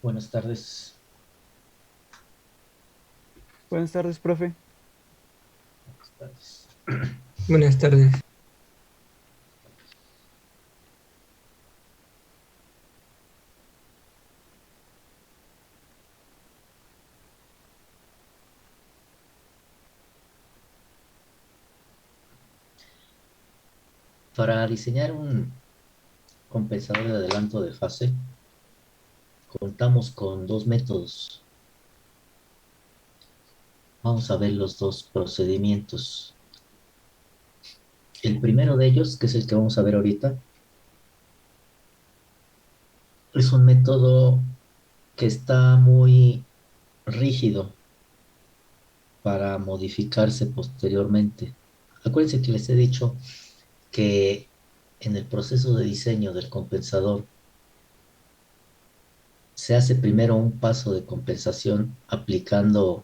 Buenas tardes. Buenas tardes, profe. Buenas tardes. Buenas tardes. Para diseñar un compensador de adelanto de fase, contamos con dos métodos. Vamos a ver los dos procedimientos. El primero de ellos, que es el que vamos a ver ahorita, es un método que está muy rígido para modificarse posteriormente. Acuérdense que les he dicho que en el proceso de diseño del compensador se hace primero un paso de compensación aplicando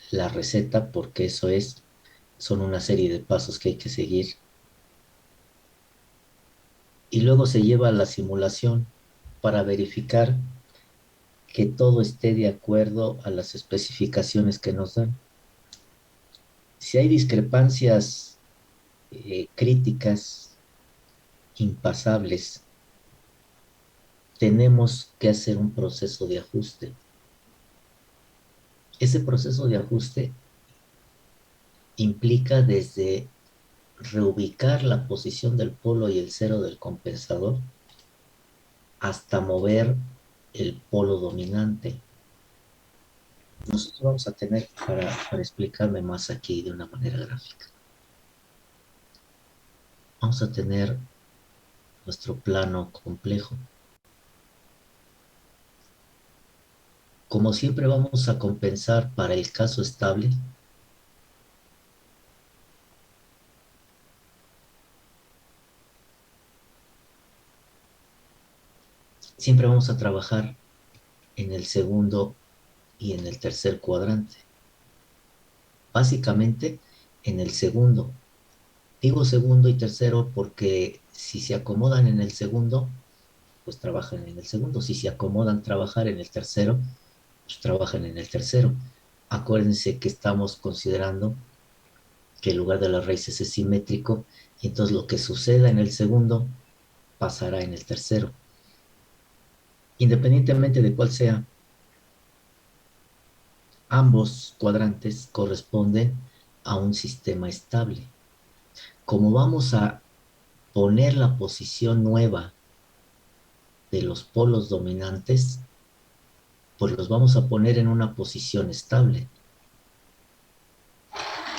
la receta, porque son una serie de pasos que hay que seguir. Y luego se lleva a la simulación para verificar que todo esté de acuerdo a las especificaciones que nos dan. Si hay discrepancias críticas, impasables, tenemos que hacer un proceso de ajuste. Ese proceso de ajuste implica desde reubicar la posición del polo y el cero del compensador hasta mover el polo dominante. Nosotros vamos a tener, para explicarme más aquí de una manera gráfica, vamos a tener nuestro plano complejo. Como siempre vamos a compensar para el caso estable, siempre vamos a trabajar en el segundo y en el tercer cuadrante. Básicamente en el segundo. Digo segundo y tercero porque si se acomodan en el segundo, pues trabajan en el segundo. Si se acomodan trabajar en el tercero, pues trabajan en el tercero. Acuérdense que estamos considerando que el lugar de las raíces es simétrico y entonces lo que suceda en el segundo pasará en el tercero. Independientemente de cuál sea, ambos cuadrantes corresponden a un sistema estable. Como vamos a poner la posición nueva de los polos dominantes, pues los vamos a poner en una posición estable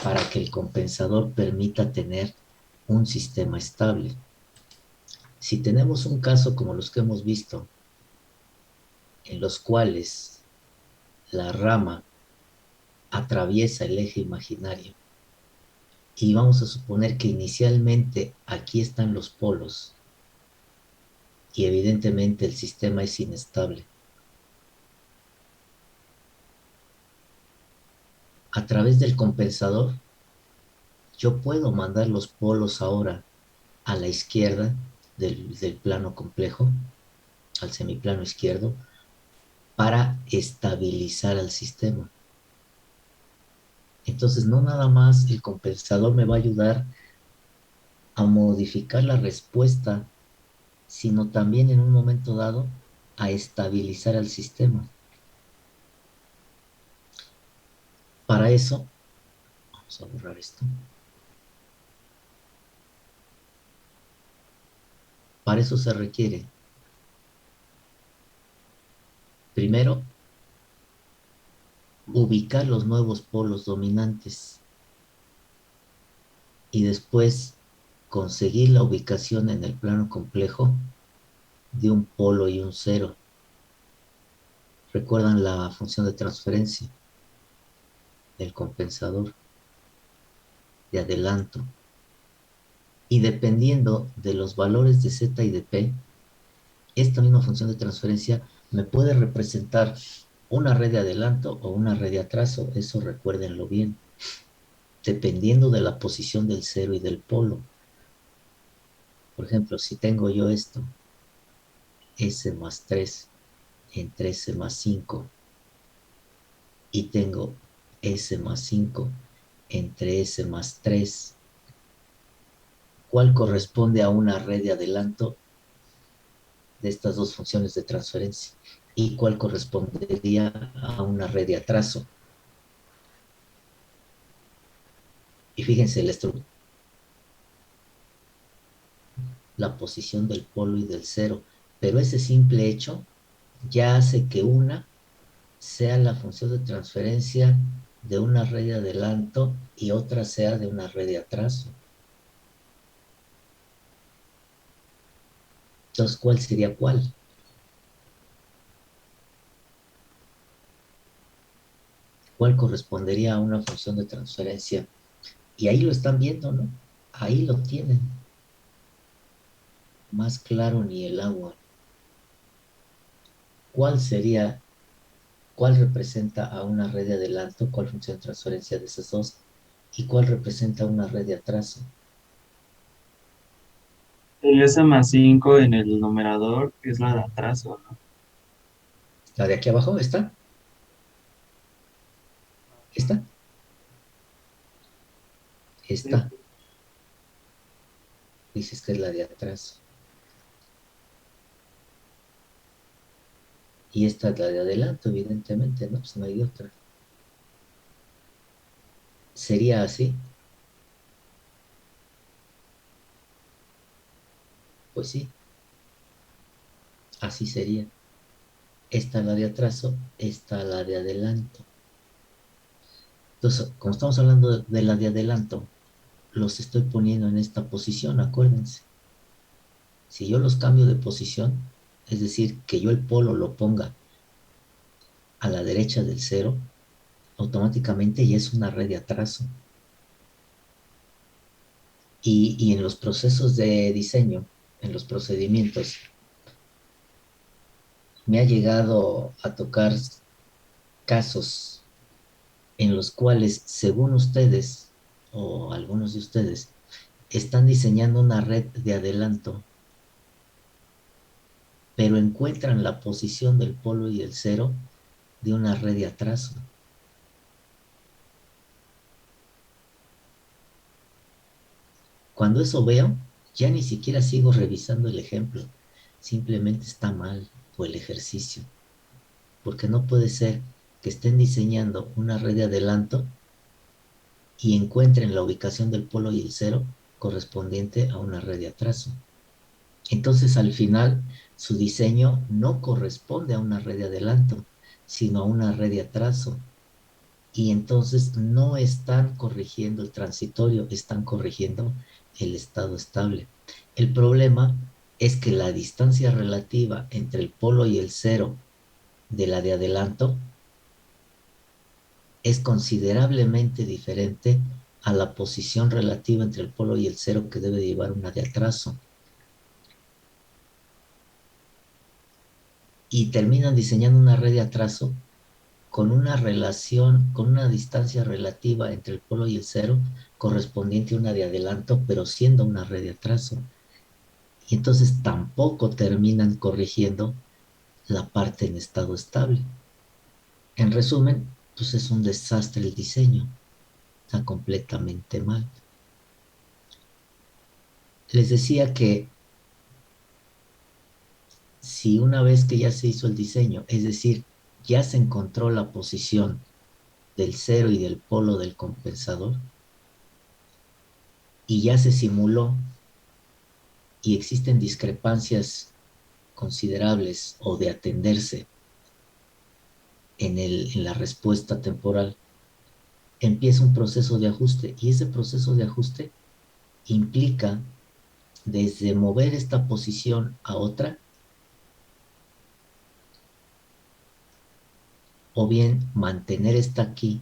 para que el compensador permita tener un sistema estable. Si tenemos un caso como los que hemos visto, en los cuales la rama atraviesa el eje imaginario y vamos a suponer que inicialmente aquí están los polos y evidentemente el sistema es inestable, a través del compensador yo puedo mandar los polos ahora a la izquierda del plano complejo, al semiplano izquierdo, para estabilizar al sistema. Entonces, no nada más el compensador me va a ayudar a modificar la respuesta, sino también en un momento dado a estabilizar al sistema. Para eso, vamos a borrar esto. Para eso se requiere, primero, ubicar los nuevos polos dominantes y después conseguir la ubicación en el plano complejo de un polo y un cero. Recuerdan la función de transferencia del compensador de adelanto. Y dependiendo de los valores de Z y de P, esta misma función de transferencia me puede representar una red de adelanto o una red de atraso. Eso recuérdenlo bien. Dependiendo de la posición del cero y del polo. Por ejemplo, si tengo yo esto, S más 3 entre S más 5 y tengo S más 5 entre S más 3, ¿cuál corresponde a una red de adelanto de estas dos funciones de transferencia? ¿Y cuál correspondería a una red de atraso? Y fíjense la posición del polo y del cero, pero ese simple hecho ya hace que una sea la función de transferencia de una red de adelanto y otra sea de una red de atraso. Entonces, ¿cuál sería cuál? ¿Cuál correspondería a una función de transferencia? Y ahí lo están viendo, ¿no? Ahí lo tienen. Más claro ni el agua. ¿Cuál sería, cuál representa a una red de adelanto, cuál función de transferencia de esas dos? ¿Y cuál representa una red de atraso? El S más 5 en el numerador es la de atraso, ¿no? La de aquí abajo, ¿está? ¿Está? Sí. Esta. Dices que es la de atraso. Y esta es la de adelanto, evidentemente, ¿no? Pues no hay otra. ¿Sería así? Pues sí, así sería. Esta la de atraso, esta la de adelanto. Entonces, como estamos hablando de la de adelanto, los estoy poniendo en esta posición, acuérdense. Si yo los cambio de posición, es decir, que yo el polo lo ponga a la derecha del cero, automáticamente ya es una red de atraso. Y en los procesos de diseño, en los procedimientos, me ha llegado a tocar casos en los cuales, según ustedes o algunos de ustedes, están diseñando una red de adelanto, pero encuentran la posición del polo y el cero de una red de atraso. Cuando eso veo, ya ni siquiera sigo revisando el ejemplo, simplemente está mal o el ejercicio, porque no puede ser que estén diseñando una red de adelanto y encuentren la ubicación del polo y el cero correspondiente a una red de atraso. Entonces, al final, su diseño no corresponde a una red de adelanto, sino a una red de atraso. Y entonces no están corrigiendo el transitorio, están corrigiendo el estado estable. El problema es que la distancia relativa entre el polo y el cero de la de adelanto es considerablemente diferente a la posición relativa entre el polo y el cero que debe llevar una de atraso. Y terminan diseñando una red de atraso con una relación, con una distancia relativa entre el polo y el cero correspondiente a una de adelanto, pero siendo una red de atraso. Y entonces tampoco terminan corrigiendo la parte en estado estable. En resumen, pues es un desastre el diseño, está completamente mal. Les decía que si una vez que ya se hizo el diseño, es decir, ya se encontró la posición del cero y del polo del compensador, y ya se simuló y existen discrepancias considerables o de atenderse en la respuesta temporal, empieza un proceso de ajuste y ese proceso de ajuste implica desde mover esta posición a otra o bien mantener esta aquí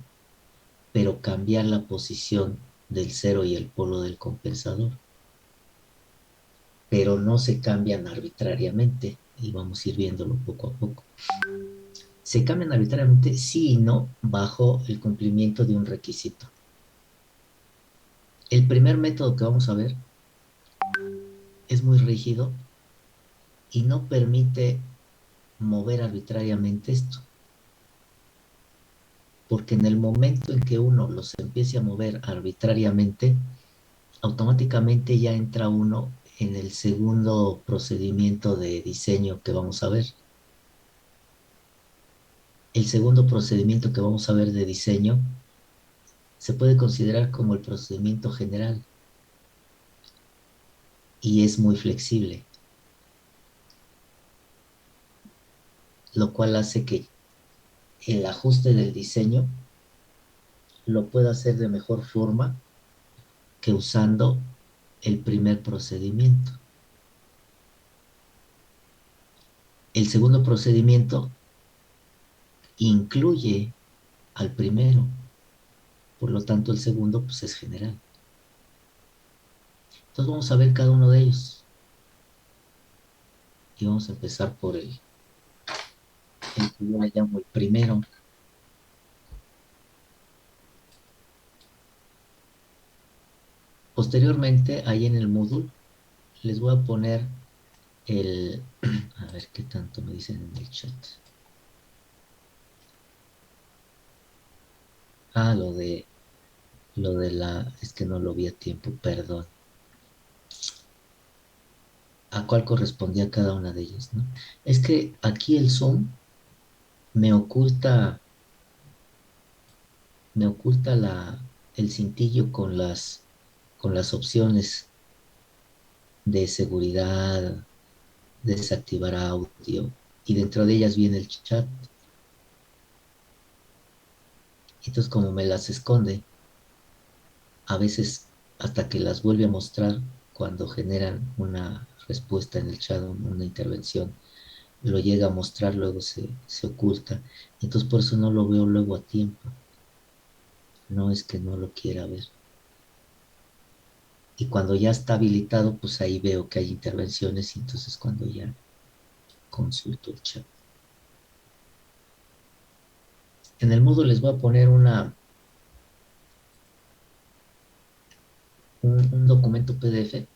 pero cambiar la posición del cero y el polo del compensador, pero no se cambian arbitrariamente y vamos a ir viéndolo poco a poco. Se cambian arbitrariamente sí y no bajo el cumplimiento de un requisito. El primer método que vamos a ver es muy rígido y no permite mover arbitrariamente esto. Porque en el momento en que uno los empiece a mover arbitrariamente, automáticamente ya entra uno en el segundo procedimiento de diseño que vamos a ver. El segundo procedimiento que vamos a ver de diseño se puede considerar como el procedimiento general y es muy flexible, lo cual hace que el ajuste del diseño lo pueda hacer de mejor forma que usando el primer procedimiento. El segundo procedimiento incluye al primero, por lo tanto el segundo pues, es general. Entonces vamos a ver cada uno de ellos y vamos a empezar por el que yo le llamo el primero. Posteriormente, ahí en el Moodle, les voy a poner el... A ver qué tanto me dicen en el chat. Ah, lo de la... Es que no lo vi a tiempo, perdón. ¿A cuál correspondía cada una de ellas, no? Es que aquí el Zoom me oculta, el cintillo con las opciones de seguridad, desactivar audio, y dentro de ellas viene el chat. Entonces, como me las esconde, a veces hasta que las vuelve a mostrar cuando generan una respuesta en el chat, una intervención, lo llega a mostrar, luego se oculta. Entonces, por eso no lo veo luego a tiempo. No es que no lo quiera ver. Y cuando ya está habilitado, pues ahí veo que hay intervenciones y entonces cuando ya consulto el chat. En el Moodle les voy a poner un documento PDF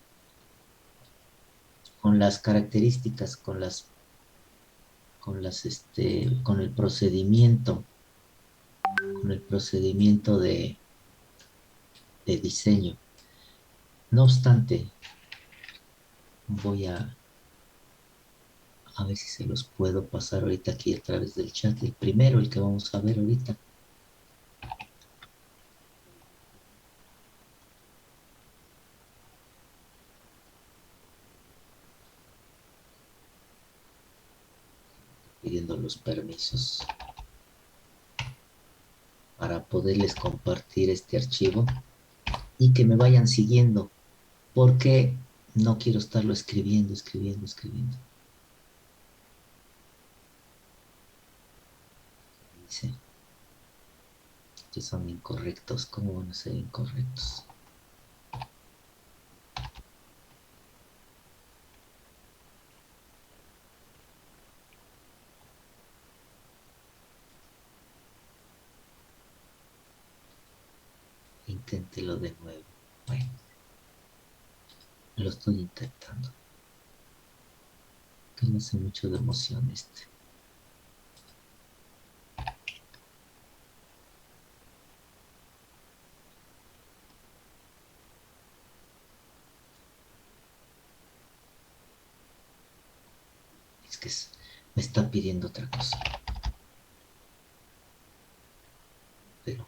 con las características, con el procedimiento de diseño. No obstante, voy a ver si se los puedo pasar ahorita aquí a través del chat. El primero, el que vamos a ver ahorita. Pidiendo los permisos para poderles compartir este archivo y que me vayan siguiendo, porque no quiero estarlo escribiendo. Dice que son incorrectos. ¿Cómo van a ser incorrectos? Inténtelo de nuevo. Bueno, lo estoy intentando. Que no hace mucho de emoción este. Es que me está pidiendo otra cosa. Pero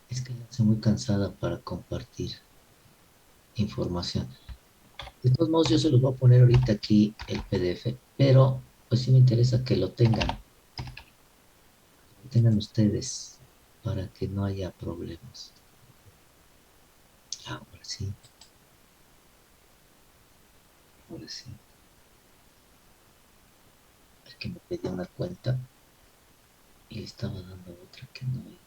es que la hace muy cansada para compartir información. De todos modos, yo se los voy a poner ahorita aquí el PDF, pero pues sí me interesa que lo tengan ustedes para que no haya problemas. Ahora sí, ahora sí. El que me pedía una cuenta y le estaba dando otra que no era.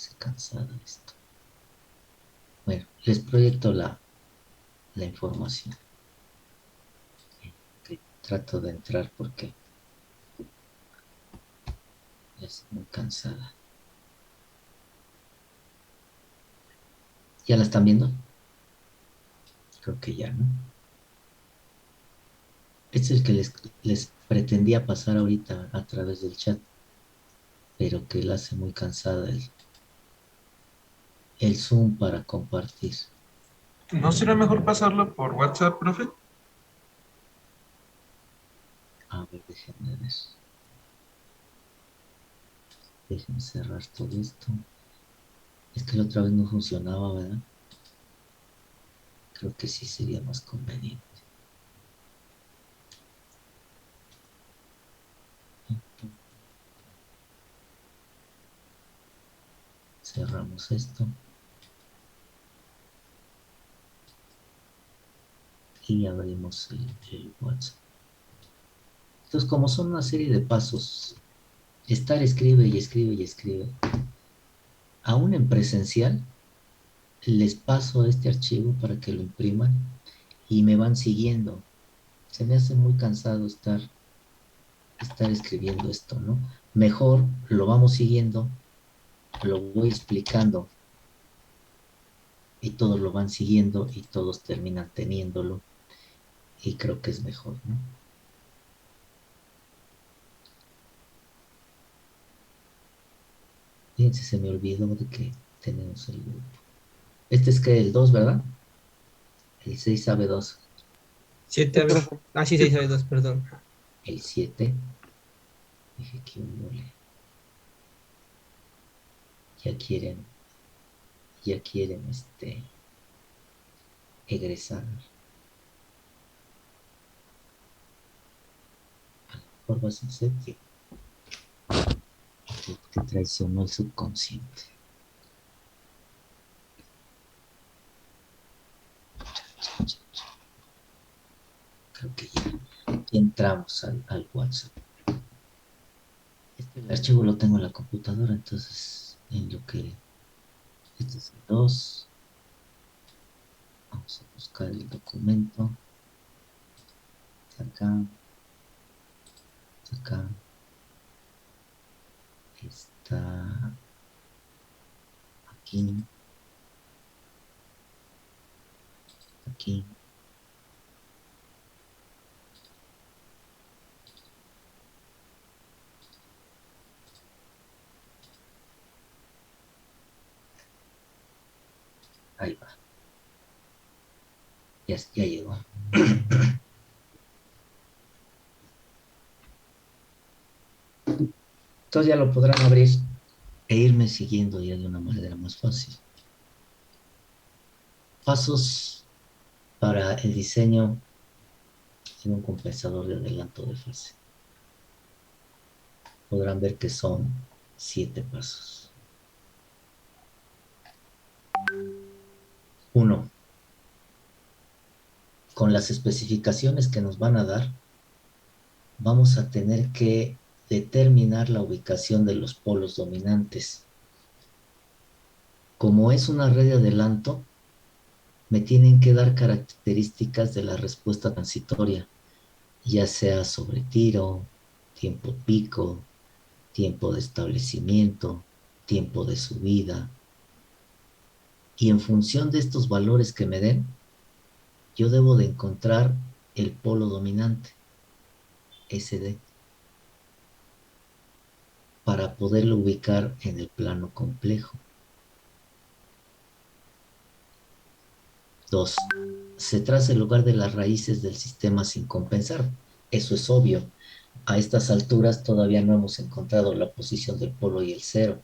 Se cansada esto. Bueno, les proyecto la información. Ok, trato de entrar porque es muy cansada. ¿Ya la están viendo? Creo que ya, ¿no? Este es el que les pretendía pasar ahorita a través del chat, pero que la hace muy cansada el Zoom para compartir. ¿No será mejor pasarlo por WhatsApp, profe? A ver, déjenme ver. Déjenme cerrar todo esto. Es que la otra vez no funcionaba, ¿verdad? Creo que sí sería más conveniente. Cerramos esto y abrimos el WhatsApp. Entonces, como son una serie de pasos, estar escribe y escribe y escribe, aún en presencial, les paso este archivo para que lo impriman y me van siguiendo. Se me hace muy cansado estar escribiendo esto, ¿no? Mejor lo vamos siguiendo, lo voy explicando y todos lo van siguiendo y todos terminan teniéndolo y creo que es mejor, ¿no? Fíjense, se me olvidó de que tenemos el grupo. Este es que el 2, ¿verdad? El 6 sabe 2. 7 Sí, a ver. profe. Ah, sí, 6 a 2, perdón. El 7, dije que un mole. Ya quieren, ya quieren egresar. A lo mejor vas a ser que traicionó el subconsciente. Creo que ya entramos al WhatsApp. El archivo lo tengo en la computadora, entonces en lo que este es el 2, vamos a buscar el documento. Acá, acá está aquí, aquí. Ahí va. Ya llegó. Entonces ya lo podrán abrir e irme siguiendo ya de una manera más fácil. Pasos para el diseño de un compensador de adelanto de fase. Podrán ver que son 7 pasos. 1. Con las especificaciones que nos van a dar, vamos a tener que determinar la ubicación de los polos dominantes. Como es una red de adelanto, me tienen que dar características de la respuesta transitoria, ya sea sobre tiro, tiempo pico, tiempo de establecimiento, tiempo de subida. Y en función de estos valores que me den, yo debo de encontrar el polo dominante, SD, para poderlo ubicar en el plano complejo. 2. Se traza el lugar de las raíces del sistema sin compensar. Eso es obvio. A estas alturas todavía no hemos encontrado la posición del polo y el cero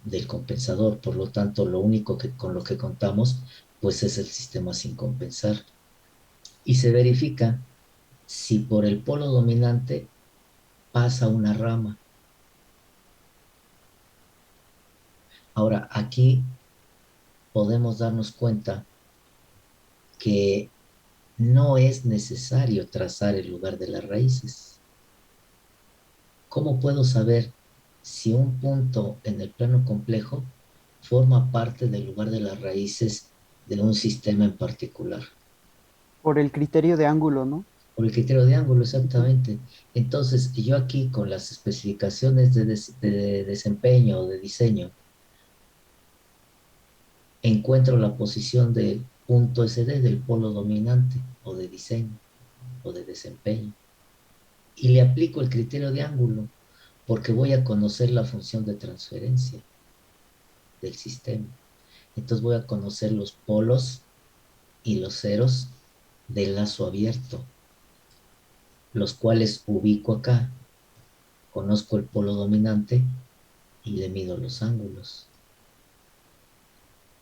del compensador. Por lo tanto, lo único con lo que contamos pues es el sistema sin compensar. Y se verifica si por el polo dominante pasa una rama. Ahora, aquí podemos darnos cuenta que no es necesario trazar el lugar de las raíces. ¿Cómo puedo saber si un punto en el plano complejo forma parte del lugar de las raíces de un sistema en particular. Por el criterio de ángulo, ¿no? Por el criterio de ángulo, Ujú. exactamente. Entonces, yo aquí con las especificaciones de desempeño o de diseño, encuentro la posición del punto SD, del polo dominante, o de diseño, o de desempeño. Y le aplico el criterio de ángulo, porque voy a conocer la función de transferencia del sistema. Entonces voy a conocer los polos y los ceros del lazo abierto, los cuales ubico acá, conozco el polo dominante y le mido los ángulos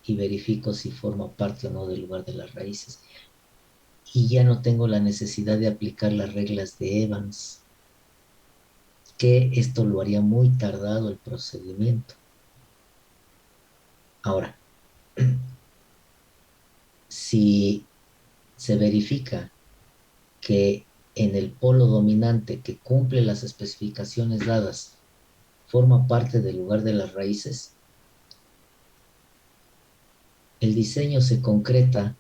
y verifico si forma parte o no del lugar de las raíces. Y ya no tengo la necesidad de aplicar las reglas de Evans, que esto lo haría muy tardado el procedimiento. Ahora, si se verifica que en el polo dominante que cumple las especificaciones dadas forma parte del lugar de las raíces, el diseño se concreta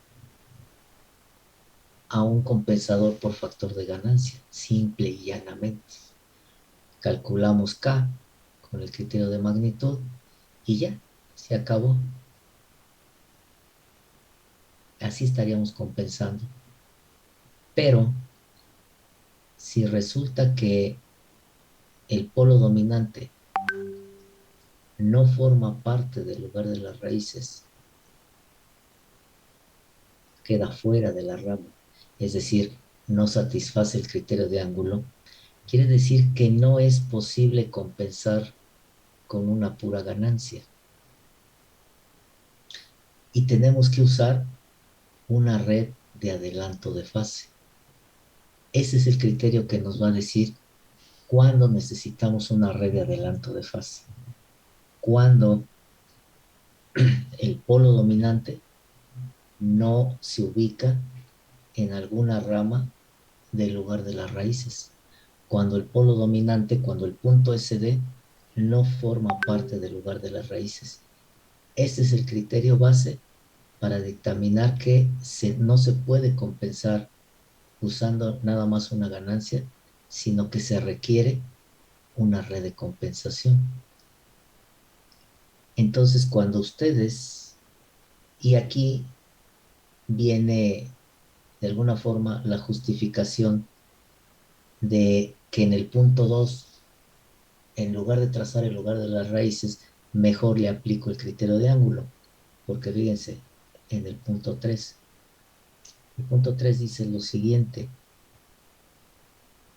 a un compensador por factor de ganancia, simple y llanamente. Calculamos K con el criterio de magnitud y ya, se acabó. Así estaríamos compensando. Pero si resulta que el polo dominante no forma parte del lugar de las raíces, queda fuera de la rama, es decir, no satisface el criterio de ángulo, quiere decir que no es posible compensar con una pura ganancia. Y tenemos que usar una red de adelanto de fase. Ese es el criterio que nos va a decir cuándo necesitamos una red de adelanto de fase. Cuando el polo dominante no se ubica en alguna rama del lugar de las raíces. Cuando el polo dominante, cuando el punto SD no forma parte del lugar de las raíces. Este es el criterio base para dictaminar que no se puede compensar usando nada más una ganancia, sino que se requiere una red de compensación. Entonces, cuando ustedes, y aquí viene de alguna forma la justificación de que en el punto 2, en lugar de trazar el lugar de las raíces, mejor le aplico el criterio de ángulo, porque fíjense, en el punto 3 dice lo siguiente: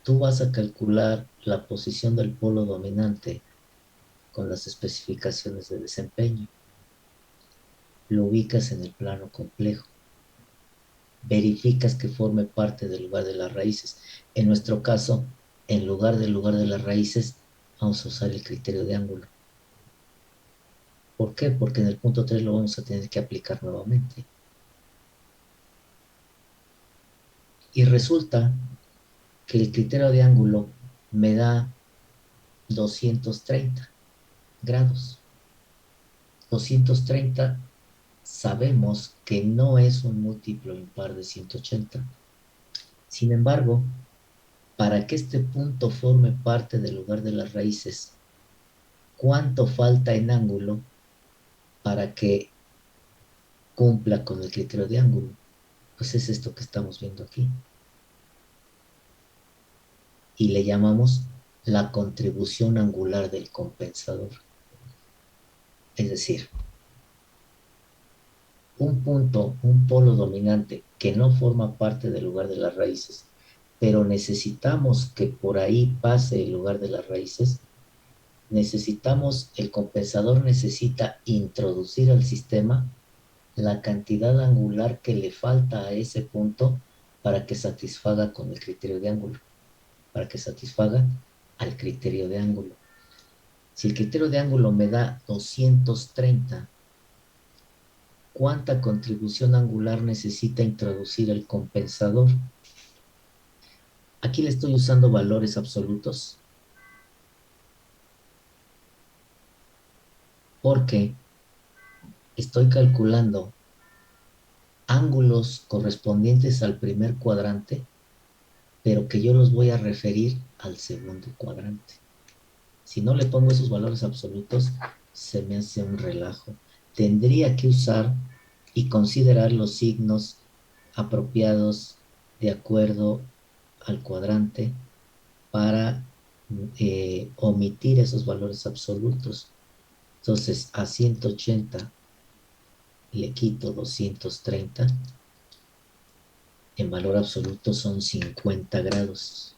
tú vas a calcular la posición del polo dominante con las especificaciones de desempeño. Lo ubicas en el plano complejo. Verificas que forme parte del lugar de las raíces. En nuestro caso, en lugar de las raíces, vamos a usar el criterio de ángulo. ¿Por qué? Porque en el punto 3 lo vamos a tener que aplicar nuevamente. Y resulta que el criterio de ángulo me da 230 grados. 230 sabemos que no es un múltiplo impar de 180. Sin embargo, para que este punto forme parte del lugar de las raíces, ¿cuánto falta en ángulo para que cumpla con el criterio de ángulo? Pues es esto que estamos viendo aquí. Y le llamamos la contribución angular del compensador. Es decir, un punto, un polo dominante que no forma parte del lugar de las raíces, pero necesitamos que por ahí pase el lugar de las raíces, el compensador necesita introducir al sistema la cantidad angular que le falta a ese punto para que satisfaga con el criterio de ángulo, para que satisfaga al criterio de ángulo. Si el criterio de ángulo me da 230, ¿cuánta contribución angular necesita introducir el compensador? Aquí le estoy usando valores absolutos porque estoy calculando ángulos correspondientes al primer cuadrante, pero que yo los voy a referir al segundo cuadrante. Si no le pongo esos valores absolutos, se me hace un relajo. Tendría que usar y considerar los signos apropiados de acuerdo al cuadrante para omitir esos valores absolutos. Entonces, a 180 le quito 230. En valor absoluto son 50 grados.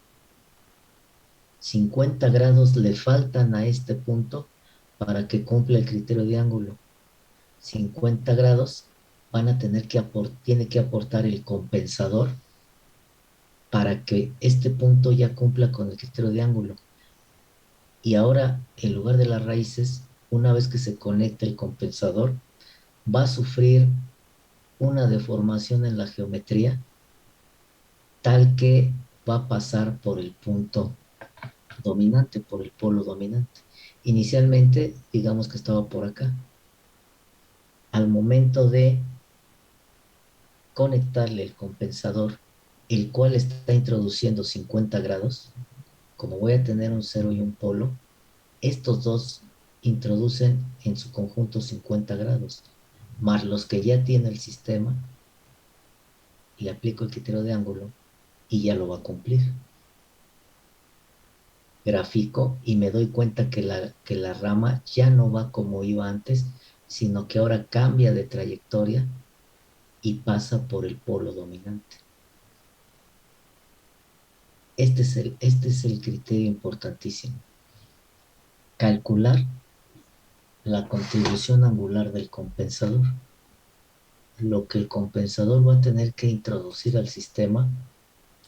50 grados le faltan a este punto para que cumpla el criterio de ángulo. 50 grados van a tener que tiene que aportar el compensador para que este punto ya cumpla con el criterio de ángulo. Y ahora, en lugar de las raíces, una vez que se conecte el compensador, va a sufrir una deformación en la geometría tal que va a pasar por el punto dominante, por el polo dominante. Inicialmente, digamos que estaba por acá. Al momento de conectarle el compensador, el cual está introduciendo 50 grados, como voy a tener un cero y un polo, estos dos introducen en su conjunto 50 grados, más los que ya tiene el sistema, le aplico el criterio de ángulo y ya lo va a cumplir. Grafico y me doy cuenta que la rama ya no va como iba antes, sino que ahora cambia de trayectoria y pasa por el polo dominante. Este es el criterio importantísimo. Calcular la contribución angular del compensador. Lo que el compensador va a tener que introducir al sistema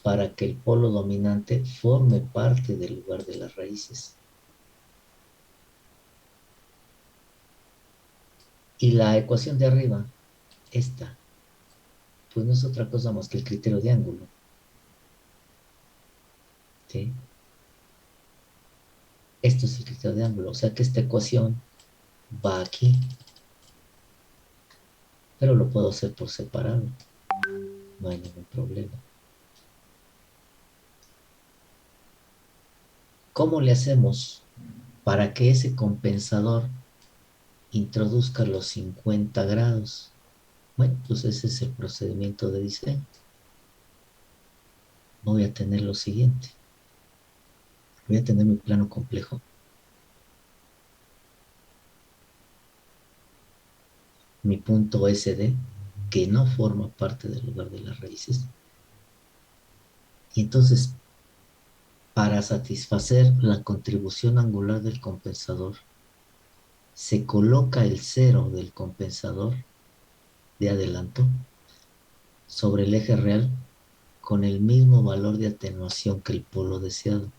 para que el polo dominante forme parte del lugar de las raíces. Y la ecuación de arriba, esta, pues no es otra cosa más que el criterio de ángulo. ¿Sí? Esto es el criterio de ángulo, o sea que esta ecuación va aquí, pero lo puedo hacer por separado, no hay ningún problema. ¿Cómo le hacemos para que ese compensador introduzca los 50 grados? Bueno, pues ese es el procedimiento de diseño. Voy a tener lo siguiente. Voy a tener mi plano complejo. Mi punto SD, que no forma parte del lugar de las raíces. Y entonces, para satisfacer la contribución angular del compensador, se coloca el cero del compensador de adelanto sobre el eje real con el mismo valor de atenuación que el polo deseado.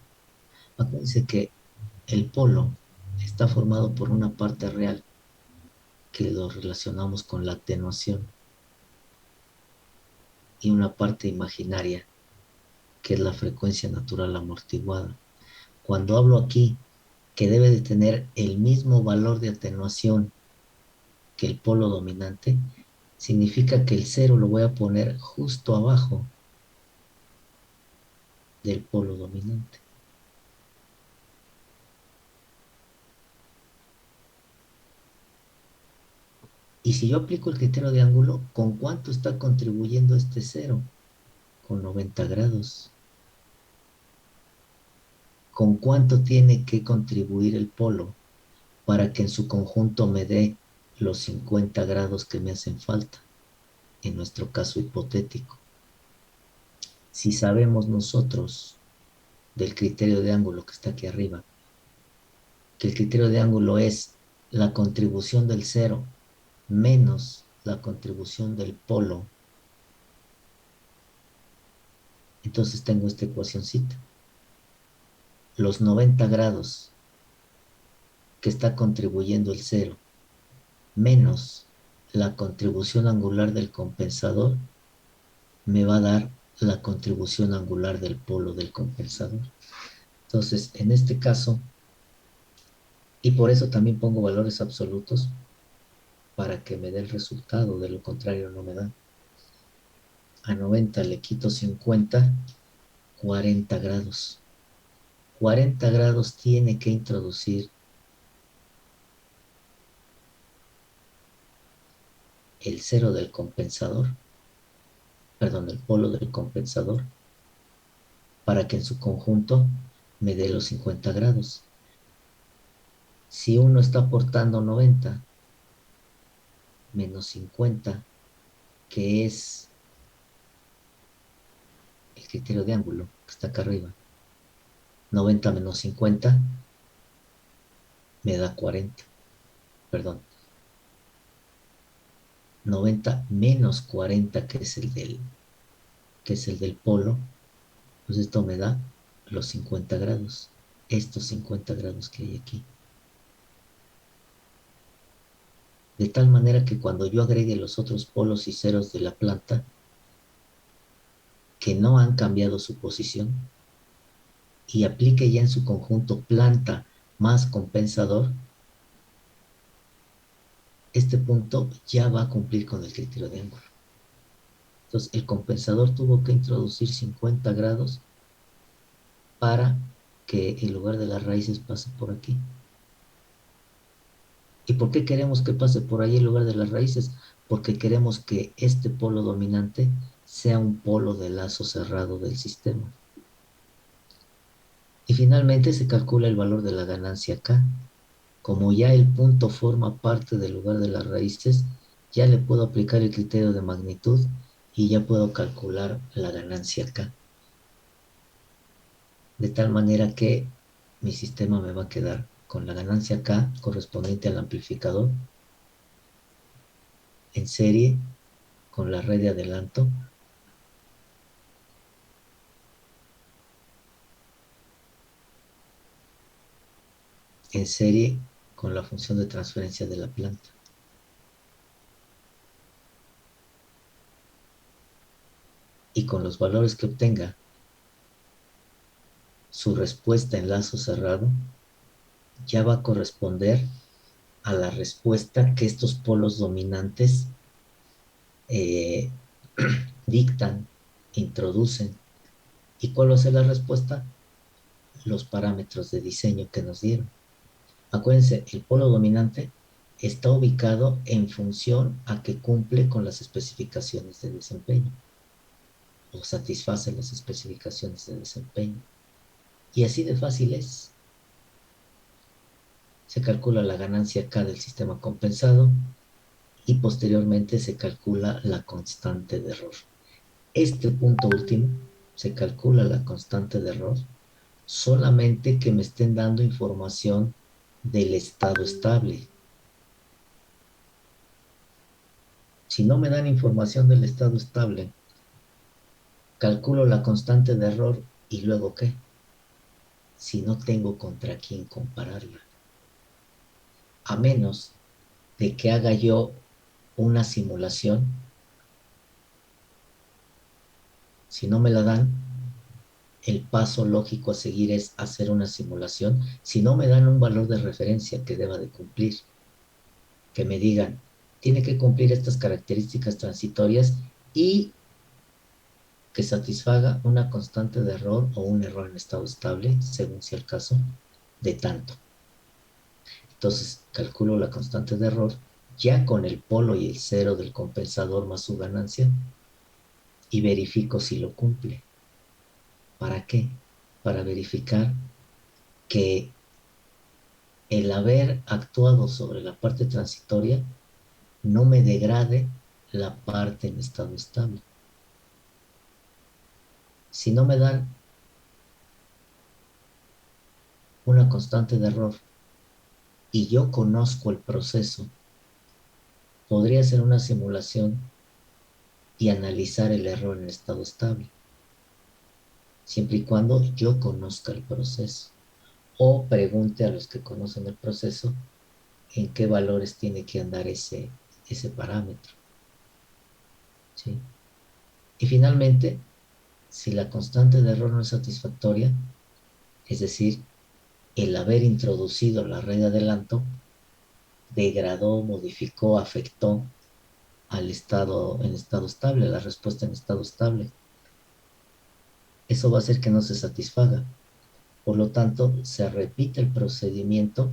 Acuérdense que el polo está formado por una parte real que lo relacionamos con la atenuación y una parte imaginaria que es la frecuencia natural amortiguada. Cuando hablo aquí que debe de tener el mismo valor de atenuación que el polo dominante, significa que el cero lo voy a poner justo abajo del polo dominante. Y si yo aplico el criterio de ángulo, ¿con cuánto está contribuyendo este cero? Con 90 grados. ¿Con cuánto tiene que contribuir el polo para que en su conjunto me dé los 50 grados que me hacen falta? En nuestro caso hipotético. Si sabemos nosotros del criterio de ángulo que está aquí arriba, que el criterio de ángulo es la contribución del cero menos la contribución del polo, entonces tengo esta ecuacioncita. Los 90 grados que está contribuyendo el cero menos la contribución angular del compensador me va a dar la contribución angular del polo del compensador. Entonces, en este caso, Y por eso también pongo valores absolutos para que me dé el resultado, de lo contrario no me da. A 90 le quito 50, 40 grados. 40 grados tiene que introducir el cero del compensador, perdón, el polo del compensador, para que en su conjunto me dé los 50 grados. Si uno está aportando 90 menos 50, que es el criterio de ángulo que está acá arriba, 90 menos 50 me da 40, perdón, 90 menos 40, que es el del polo, pues esto me da los 50 grados, estos 50 grados que hay aquí. De tal manera que cuando yo agregue los otros polos y ceros de la planta, que no han cambiado su posición, y aplique ya en su conjunto planta más compensador, este punto ya va a cumplir con el criterio de ángulo. Entonces, el compensador tuvo que introducir 50 grados para que el lugar de las raíces pase por aquí. ¿Y por qué queremos que pase por ahí en lugar de las raíces? Porque queremos que este polo dominante sea un polo de lazo cerrado del sistema. Y finalmente se calcula el valor de la ganancia acá. Como ya el punto forma parte del lugar de las raíces, ya le puedo aplicar el criterio de magnitud y ya puedo calcular la ganancia acá. De tal manera que mi sistema me va a quedar con la ganancia acá correspondiente al amplificador en serie con la red de adelanto en serie con la función de transferencia de la planta. Y con los valores que obtenga, su respuesta en lazo cerrado ya va a corresponder a la respuesta que estos polos dominantes eh, dictan, introducen. ¿Y cuál va a ser la respuesta? Los parámetros de diseño que nos dieron. Acuérdense, el polo dominante está ubicado en función a que cumple con las especificaciones de desempeño o satisface las especificaciones de desempeño. Y así de fácil es. Se calcula la ganancia K del sistema compensado y posteriormente se calcula la constante de error. Este punto último, se calcula la constante de error, solamente que me estén dando información del estado estable. Si no me dan información del estado estable, calculo la constante de error y luego ¿qué? Si no tengo contra quién compararla. A menos de que haga yo una simulación, si no me la dan, el paso lógico a seguir es hacer una simulación. Si no me dan un valor de referencia que deba de cumplir, que me digan, tiene que cumplir estas características transitorias y que satisfaga una constante de error o un error en estado estable, según sea el caso, de tanto. Entonces, calculo la constante de error ya con el polo y el cero del compensador más su ganancia y verifico si lo cumple. ¿Para qué? Para verificar que el haber actuado sobre la parte transitoria no me degrade la parte en estado estable. Si no me dan una constante de error y yo conozco el proceso, podría hacer una simulación y analizar el error en estado estable, siempre y cuando yo conozca el proceso o pregunte a los que conocen el proceso en qué valores tiene que andar ese parámetro. ¿Sí? Y finalmente, si la constante de error no es satisfactoria, es decir, el haber introducido la red de adelanto degradó, modificó, afectó al estado en estado estable, la respuesta en estado estable. Eso va a hacer que no se satisfaga. Por lo tanto, se repite el procedimiento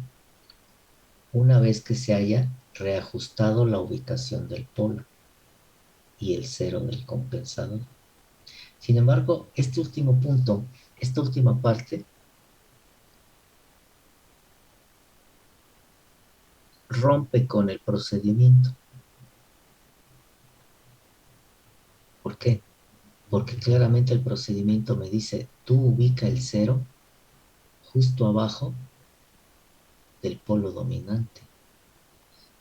una vez que se haya reajustado la ubicación del polo y el cero del compensador. Sin embargo, este último punto, esta última parte, rompe con el procedimiento. ¿Por qué? Porque claramente el procedimiento me dice, tú ubica el cero justo abajo del polo dominante.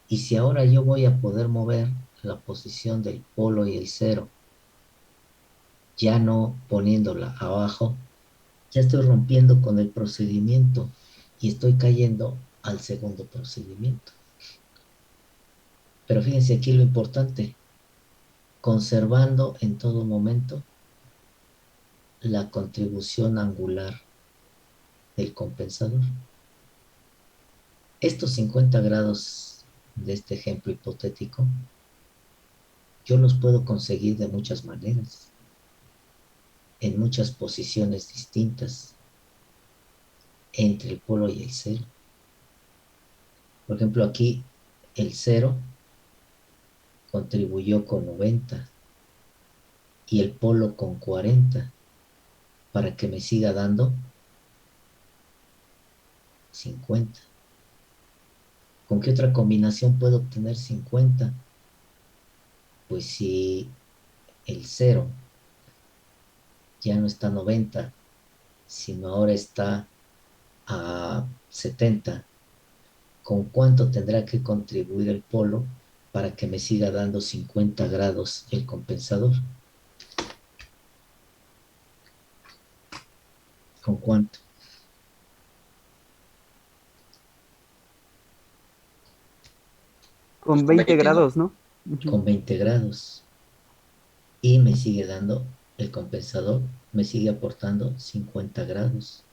Y si ahora yo voy a poder mover la posición del polo y el cero, ya no poniéndola abajo, ya estoy rompiendo con el procedimiento y estoy cayendo al segundo procedimiento. Pero fíjense aquí lo importante, conservando en todo momento la contribución angular del compensador. Estos 50 grados de este ejemplo hipotético, yo los puedo conseguir de muchas maneras, en muchas posiciones distintas entre el polo y el cero. Por ejemplo, aquí el cero contribuyó con 90 y el polo con 40 para que me siga dando 50. ¿Con qué otra combinación puedo obtener 50? Pues si el cero ya no está a 90, sino ahora está a 70, ¿con cuánto tendrá que contribuir el polo para que me siga dando 50 grados el compensador? ¿Con cuánto? Con 20 20, ¿no? grados, ¿no? Ujú. Con 20 grados. Y me sigue dando el compensador, me sigue aportando 50 grados.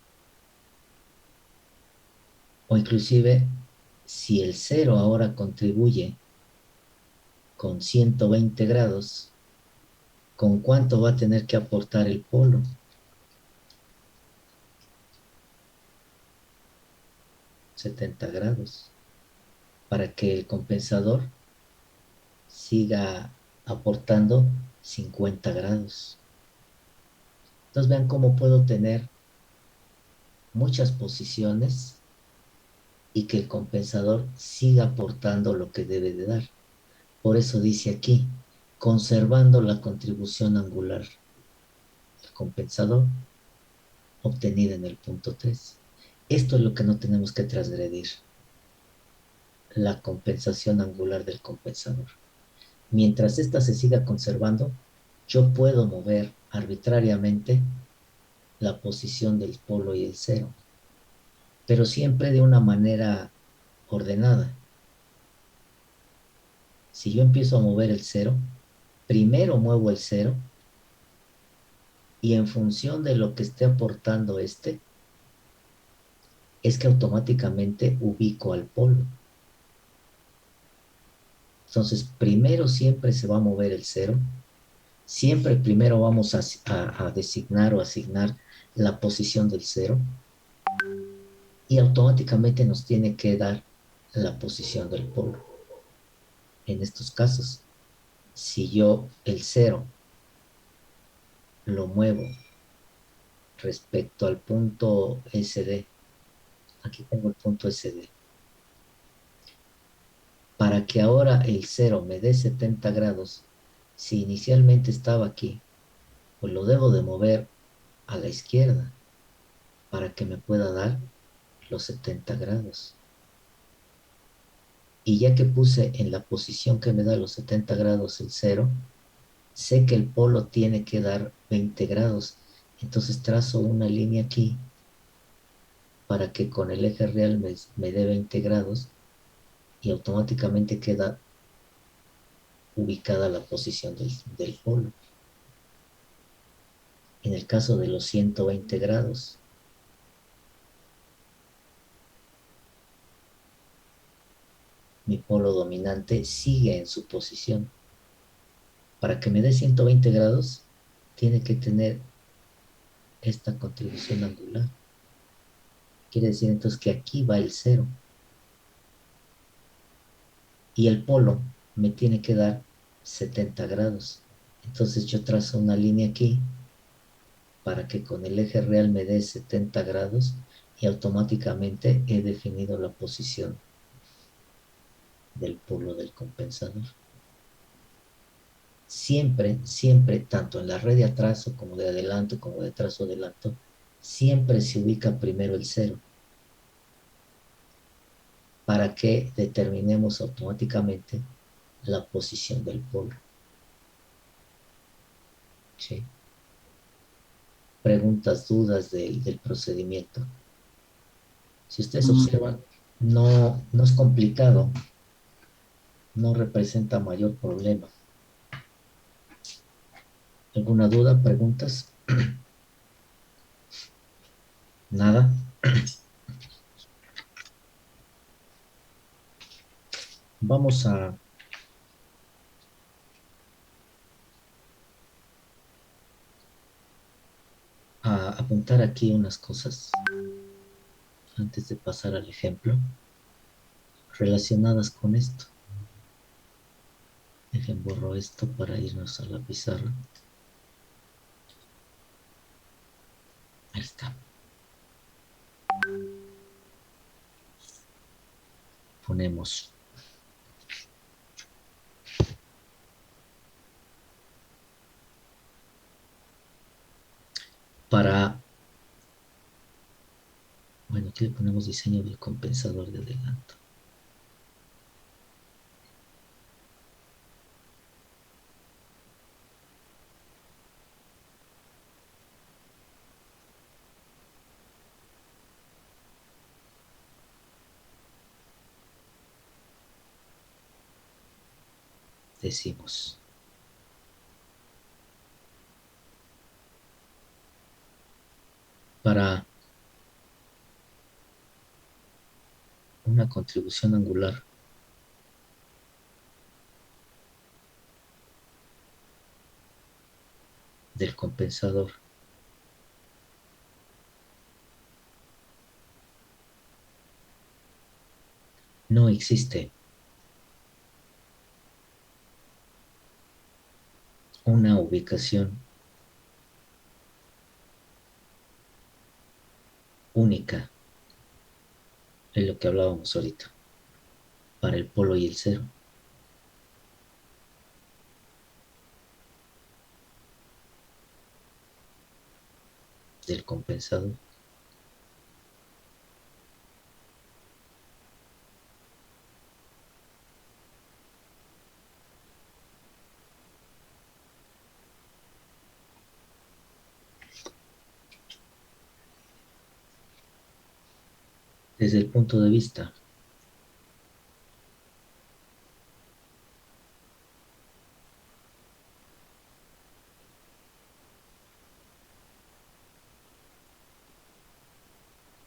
O inclusive, si el cero ahora contribuye con 120 grados, ¿con cuánto va a tener que aportar el polo? 70 grados, para que el compensador siga aportando 50 grados. Entonces vean cómo puedo tener muchas posiciones y que el compensador siga aportando lo que debe de dar. Por eso dice aquí, conservando la contribución angular del compensador obtenida en el punto 3. Esto es lo que no tenemos que transgredir, la compensación angular del compensador. Mientras ésta se siga conservando, yo puedo mover arbitrariamente la posición del polo y el cero, pero siempre de una manera ordenada. Si yo empiezo a mover el cero, primero muevo el cero y en función de lo que esté aportando este, es que automáticamente ubico al polo. Entonces, primero siempre se va a mover el cero, siempre primero vamos a designar o asignar la posición del cero y automáticamente nos tiene que dar la posición del polo. En estos casos, si yo el cero lo muevo respecto al punto SD, aquí tengo el punto SD, para que ahora el cero me dé 70 grados, si inicialmente estaba aquí, pues lo debo de mover a la izquierda para que me pueda dar los 70 grados. Y ya que puse en la posición que me da los 70 grados el cero, sé que el polo tiene que dar 20 grados. Entonces trazo una línea aquí para que con el eje real me dé 20 grados y automáticamente queda ubicada la posición del polo. En el caso de los 120 grados, polo dominante sigue en su posición. Para que me dé 120 grados, tiene que tener esta contribución angular. Quiere decir entonces que aquí va el cero. Y el polo me tiene que dar 70 grados. Entonces yo trazo una línea aquí para que con el eje real me dé 70 grados y automáticamente he definido la posición del polo del compensador. Siempre, siempre, tanto en la red de atraso como de adelanto, como de trazo adelanto, siempre se ubica primero el cero para que determinemos automáticamente la posición del polo. ¿Sí? Preguntas, dudas del procedimiento. Si ustedes observan, no es complicado, no representa mayor problema. ¿Alguna duda, preguntas? Nada. Vamos a apuntar aquí unas cosas antes de pasar al ejemplo relacionadas con esto. Dejen borro esto para irnos a la pizarra. Ahí está. Ponemos para, bueno, aquí le ponemos diseño del compensador de adelanto. Decimos, para una contribución angular del compensador no existe una ubicación única, es lo que hablábamos ahorita, para el polo y el cero del compensador. Desde el punto de vista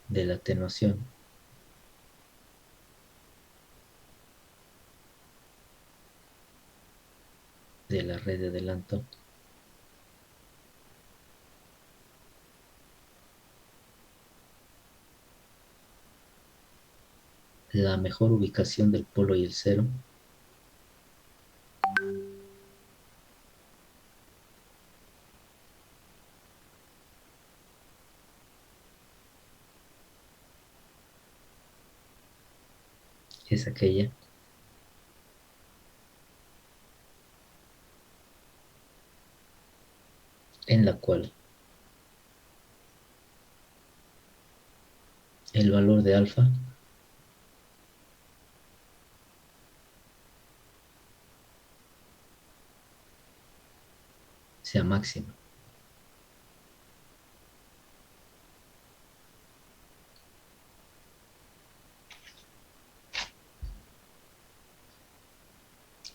de la atenuación, de la red de adelanto, la mejor ubicación del polo y el cero es aquella en la cual el valor de alfa sea máximo.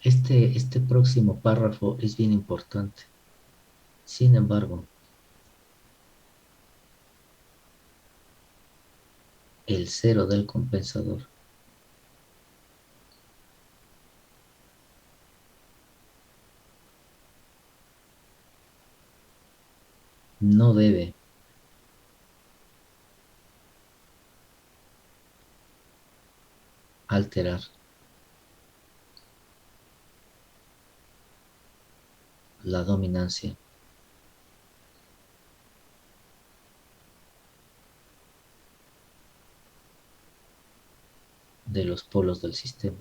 Este próximo párrafo es bien importante. Sin embargo, el cero del compensador no debe alterar la dominancia de los polos del sistema.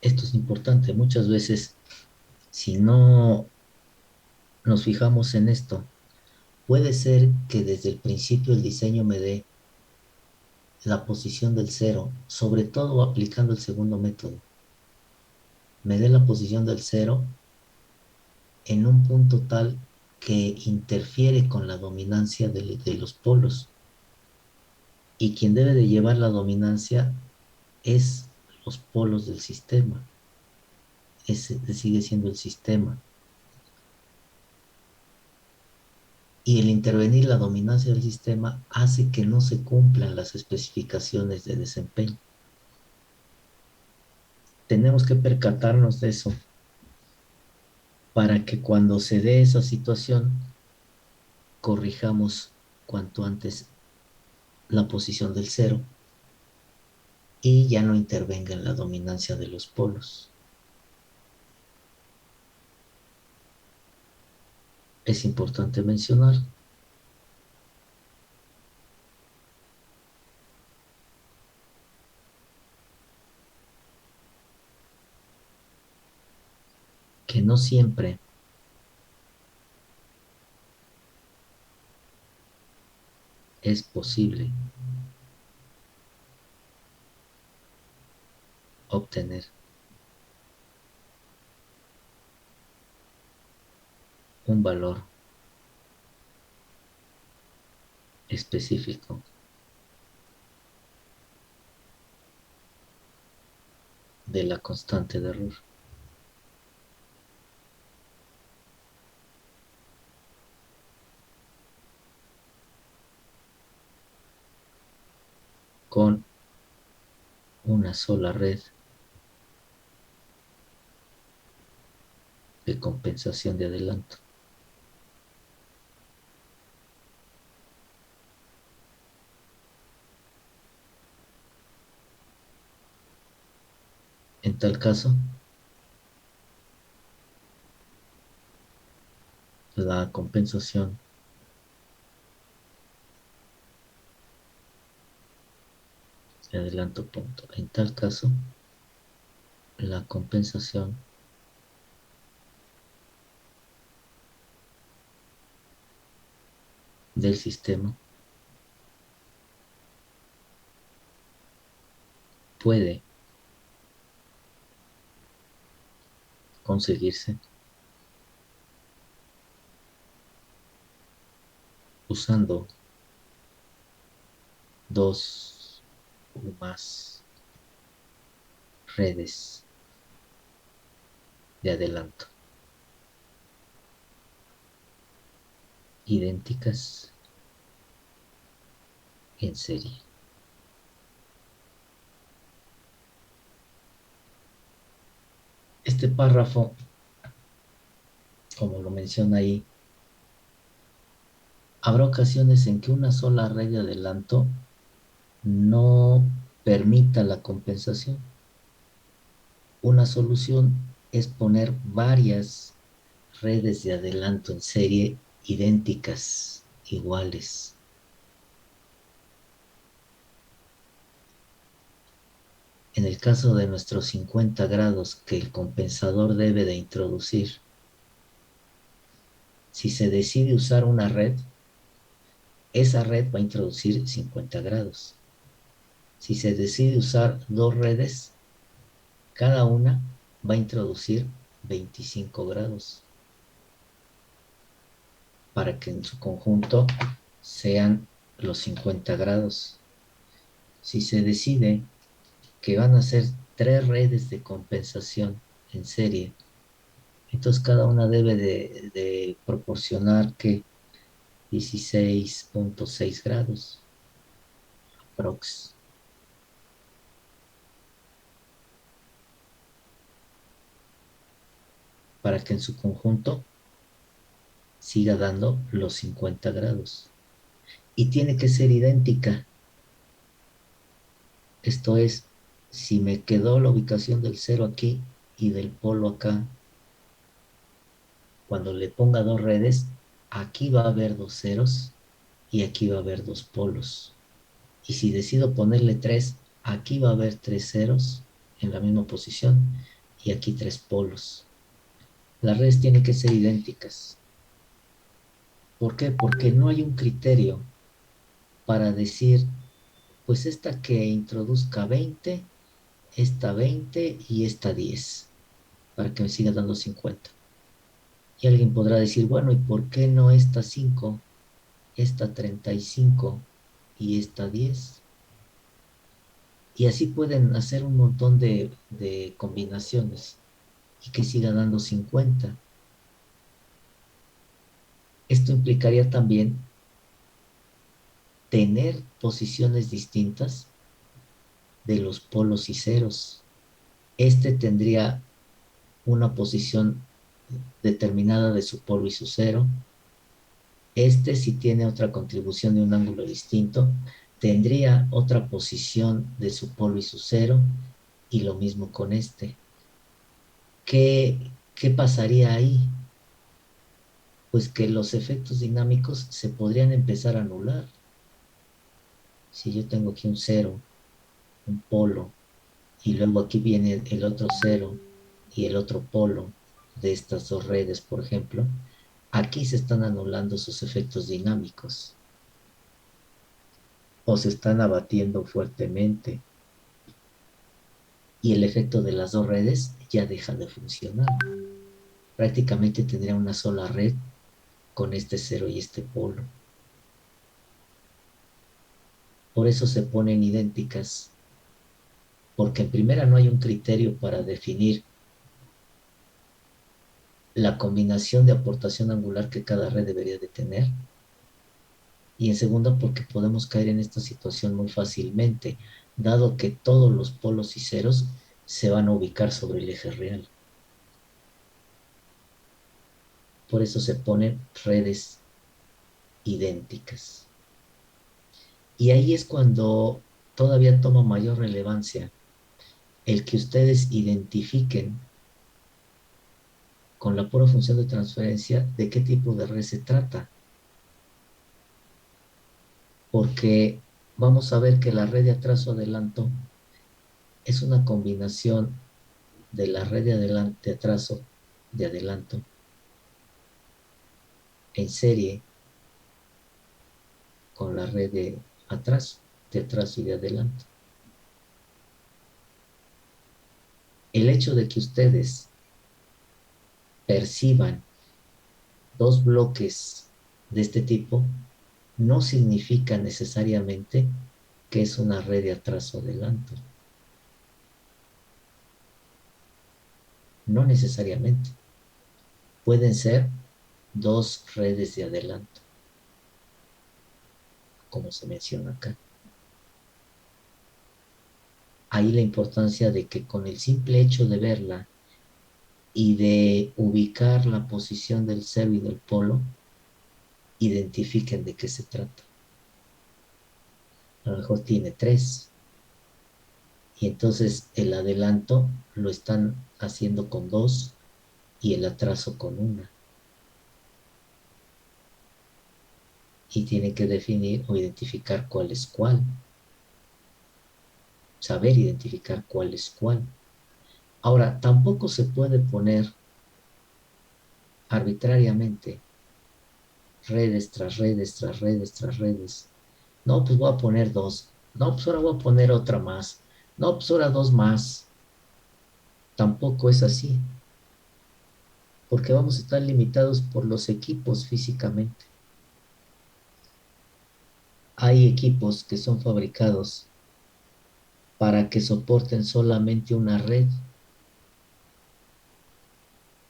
Esto es importante. Muchas veces, si no nos fijamos en esto, puede ser que desde el principio el diseño me dé la posición del cero, sobre todo aplicando el segundo método. Me dé la posición del cero en un punto tal que interfiere con la dominancia de los polos. Y quien debe de llevar la dominancia es los polos del sistema. Ese sigue siendo el sistema. Y el intervenir la dominancia del sistema hace que no se cumplan las especificaciones de desempeño. Tenemos que percatarnos de eso para que cuando se dé esa situación corrijamos cuanto antes la posición del cero y ya no intervenga en la dominancia de los polos. Es importante mencionar que no siempre es posible obtener un valor específico de la constante de error. Con una sola red de compensación de adelanto. En tal caso, la compensación de adelanto punto. En tal caso, la compensación del sistema puede conseguirse usando dos o más redes de adelanto idénticas en serie. Este párrafo, como lo menciona ahí, habrá ocasiones en que una sola red de adelanto no permita la compensación. Una solución es poner varias redes de adelanto en serie idénticas, iguales. En el caso de nuestros 50 grados que el compensador debe de introducir, si se decide usar una red, esa red va a introducir 50 grados. Si se decide usar dos redes, cada una va a introducir 25 grados para que en su conjunto sean los 50 grados. Si se decide que van a ser tres redes de compensación en serie, entonces cada una debe de proporcionar que 16.6 grados. prox. Para que en su conjunto siga dando los 50 grados. Y tiene que ser idéntica. Esto es, si me quedó la ubicación del cero aquí y del polo acá, cuando le ponga dos redes, aquí va a haber dos ceros y aquí va a haber dos polos. Y si decido ponerle tres, aquí va a haber tres ceros en la misma posición y aquí tres polos. Las redes tienen que ser idénticas. ¿Por qué? Porque no hay un criterio para decir, pues esta que introduzca 20, esta 20 y esta 10, para que me siga dando 50. Y alguien podrá decir, bueno, ¿y por qué no esta 5, esta 35 y esta 10? Y así pueden hacer un montón de combinaciones y que siga dando 50. Esto implicaría también tener posiciones distintas de los polos y ceros. Este tendría una posición determinada de su polo y su cero. Este, si tiene otra contribución de un ángulo distinto, tendría otra posición de su polo y su cero, y lo mismo con este. ¿Qué pasaría ahí? Pues que los efectos dinámicos se podrían empezar a anular. Si yo tengo aquí un cero, un polo, y luego aquí viene el otro cero y el otro polo de estas dos redes, por ejemplo, aquí se están anulando sus efectos dinámicos o se están abatiendo fuertemente y el efecto de las dos redes ya deja de funcionar. Prácticamente tendría una sola red con este cero y este polo. Por eso se ponen idénticas, porque en primera no hay un criterio para definir la combinación de aportación angular que cada red debería de tener. Y en segunda, porque podemos caer en esta situación muy fácilmente, dado que todos los polos y ceros se van a ubicar sobre el eje real. Por eso se ponen redes idénticas. Y ahí es cuando todavía toma mayor relevancia el que ustedes identifiquen con la pura función de transferencia de qué tipo de red se trata. Porque vamos a ver que la red de atraso-adelanto es una combinación de la red de atraso de adelanto en serie con la red de atraso y de adelanto. El hecho de que ustedes perciban dos bloques de este tipo no significa necesariamente que es una red de atraso-adelanto. No necesariamente. Pueden ser dos redes de adelanto, como se menciona acá. Ahí la importancia de que con el simple hecho de verla y de ubicar la posición del cero y del polo, identifiquen de qué se trata. A lo mejor tiene tres, y entonces el adelanto lo están haciendo con dos y el atraso con una. Y tienen que definir o identificar cuál es cuál. Saber identificar cuál es cuál. Ahora, tampoco se puede poner arbitrariamente redes tras redes, tras redes, tras redes. No, pues voy a poner dos. No, pues ahora voy a poner otra más. No, pues ahora dos más. Tampoco es así, porque vamos a estar limitados por los equipos físicamente. Hay equipos que son fabricados para que soporten solamente una red,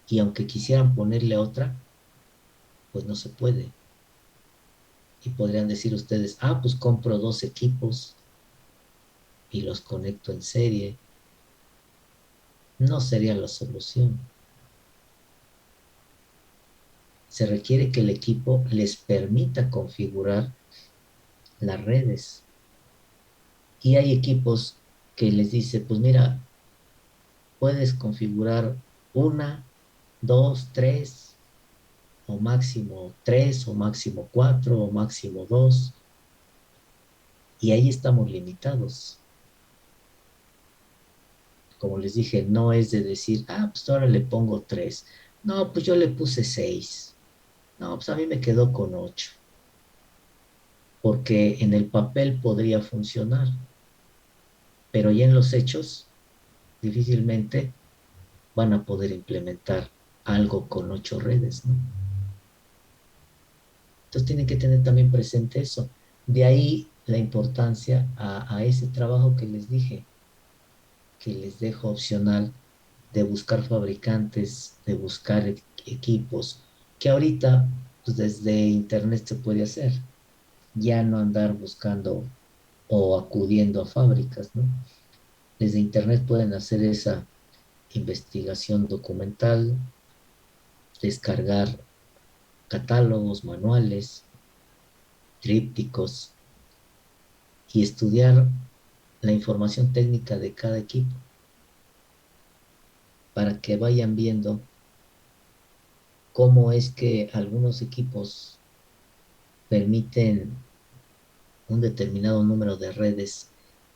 y aunque quisieran ponerle otra, pues no se puede. Y podrían decir ustedes, ah, pues compro dos equipos y los conecto en serie, no sería la solución. Se requiere que el equipo les permita configurar las redes. Y hay equipos que les dice, pues mira, puedes configurar una, dos, tres, o máximo tres, o máximo cuatro, o máximo dos. Y ahí estamos limitados. Como les dije, no es de decir, pues ahora le pongo tres. No, pues yo le puse seis. No, pues a mí me quedó con ocho. Porque en el papel podría funcionar, pero ya en los hechos difícilmente van a poder implementar algo con ocho redes, ¿no? Entonces tienen que tener también presente eso. De ahí la importancia a ese trabajo que les dije, que les dejo opcional de buscar fabricantes, de buscar equipos, que ahorita pues desde internet se puede hacer, ya no andar buscando o acudiendo a fábricas, ¿no? Desde internet pueden hacer esa investigación documental, descargar catálogos, manuales, trípticos y estudiar la información técnica de cada equipo para que vayan viendo cómo es que algunos equipos permiten un determinado número de redes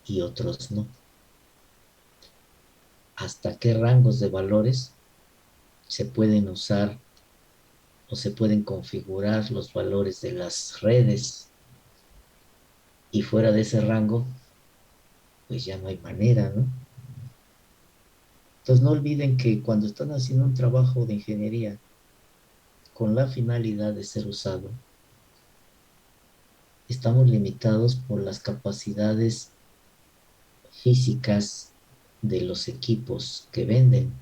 y otros no. Hasta qué rangos de valores se pueden usar o se pueden configurar los valores de las redes, y fuera de ese rango, pues ya no hay manera, ¿no? Entonces no olviden que cuando están haciendo un trabajo de ingeniería con la finalidad de ser usado, estamos limitados por las capacidades físicas de los equipos que venden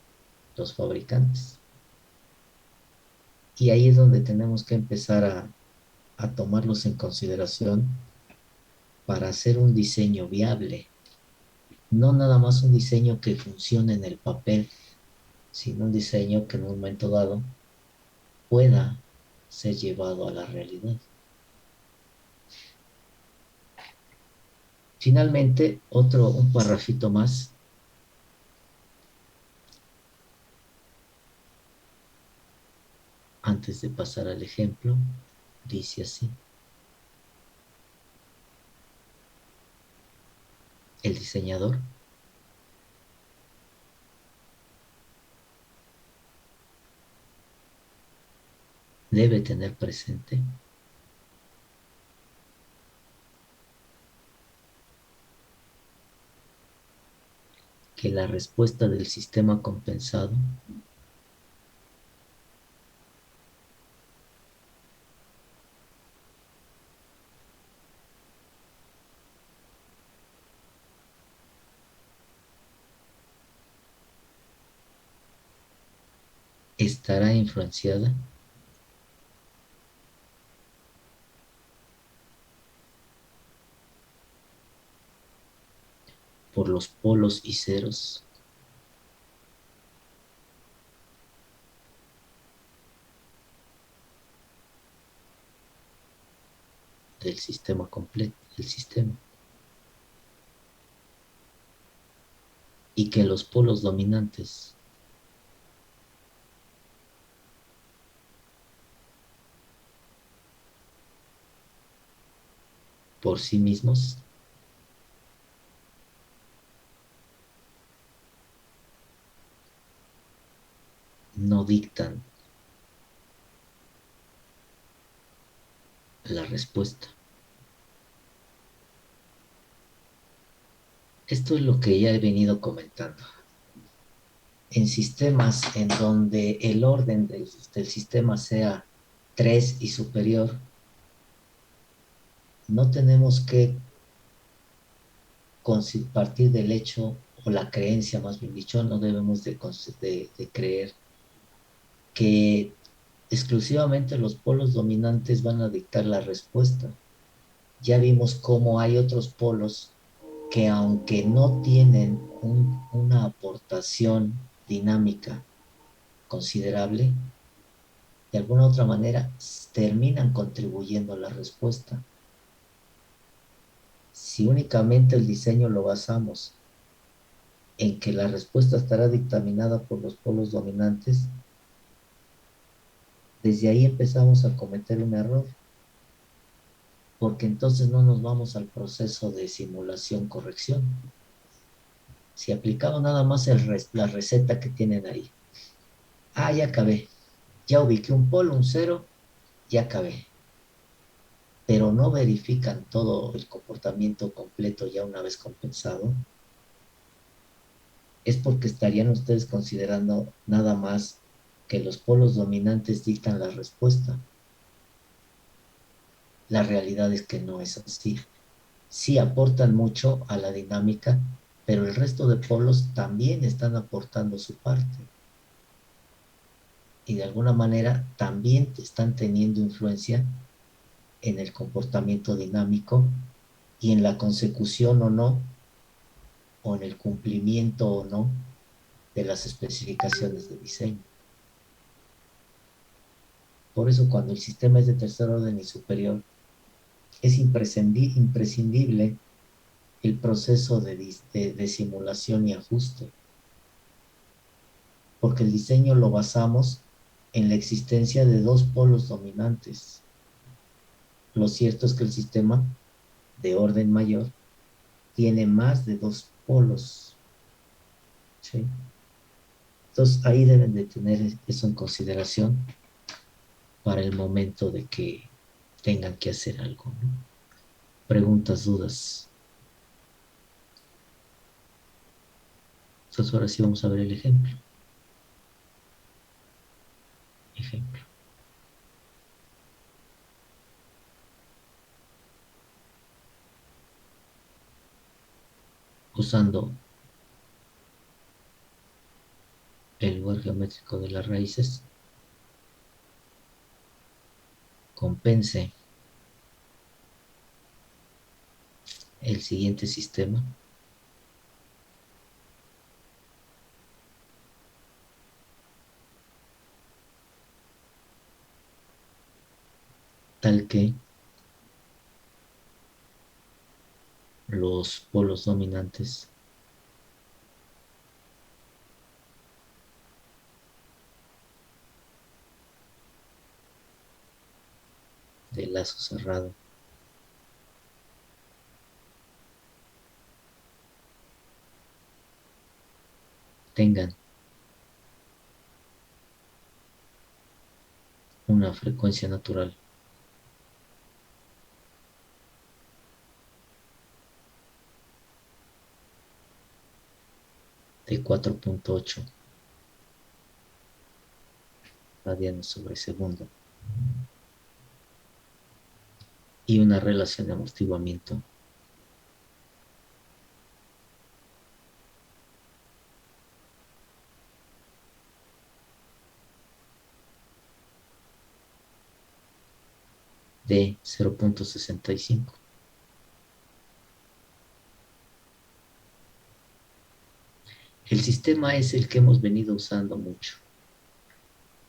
los fabricantes. Y ahí es donde tenemos que empezar a tomarlos en consideración para hacer un diseño viable. No nada más un diseño que funcione en el papel, sino un diseño que en un momento dado pueda ser llevado a la realidad. Finalmente, un parrafito más. Antes de pasar al ejemplo, dice así: el diseñador debe tener presente que la respuesta del sistema compensado estará influenciada por los polos y ceros del sistema completo, del sistema, y que los polos dominantes por sí mismos no dictan la respuesta. Esto es lo que ya he venido comentando. En sistemas en donde el orden del sistema sea 3 y superior, no tenemos que partir del hecho o la creencia, más bien dicho, no debemos de creer que exclusivamente los polos dominantes van a dictar la respuesta. Ya vimos cómo hay otros polos que aunque no tienen una aportación dinámica considerable, de alguna u otra manera terminan contribuyendo a la respuesta. Si únicamente el diseño lo basamos en que la respuesta estará dictaminada por los polos dominantes, desde ahí empezamos a cometer un error, porque entonces no nos vamos al proceso de simulación-corrección. Si aplicamos nada más la receta que tienen ahí, ya acabé, ya ubiqué un polo, un cero, ya acabé, pero no verifican todo el comportamiento completo ya una vez compensado, es porque estarían ustedes considerando nada más que los polos dominantes dictan la respuesta. La realidad es que no es así. Sí aportan mucho a la dinámica, pero el resto de polos también están aportando su parte. Y de alguna manera también están teniendo influencia en el comportamiento dinámico y en la consecución o no, o en el cumplimiento o no de las especificaciones de diseño. Por eso cuando el sistema es de tercer orden y superior, es imprescindible el proceso de simulación y ajuste, porque el diseño lo basamos en la existencia de dos polos dominantes. Lo cierto es que el sistema de orden mayor tiene más de dos polos, ¿sí? Entonces ahí deben de tener eso en consideración para el momento de que tengan que hacer algo, ¿no? Preguntas, dudas. Entonces ahora sí vamos a ver el ejemplo. Ejemplo. Usando el lugar geométrico de las raíces, compense el siguiente sistema. Tal que los polos dominantes del lazo cerrado tengan una frecuencia natural de 4.8 radianes sobre segundo y una relación de amortiguamiento de 0.65. El sistema es el que hemos venido usando mucho,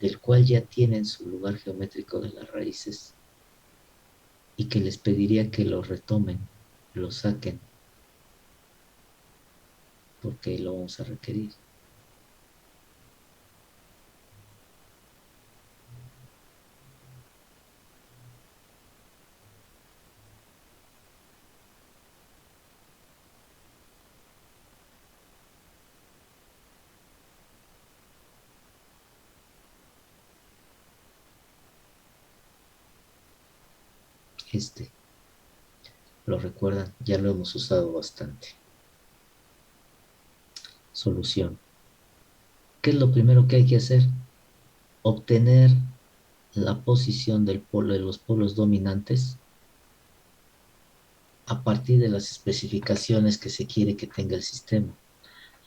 del cual ya tienen su lugar geométrico de las raíces y que les pediría que lo retomen, lo saquen, porque lo vamos a requerir. Lo recuerdan, ya lo hemos usado bastante. Solución. ¿Qué es lo primero que hay que hacer? Obtener la posición del polo de los polos dominantes a partir de las especificaciones que se quiere que tenga el sistema.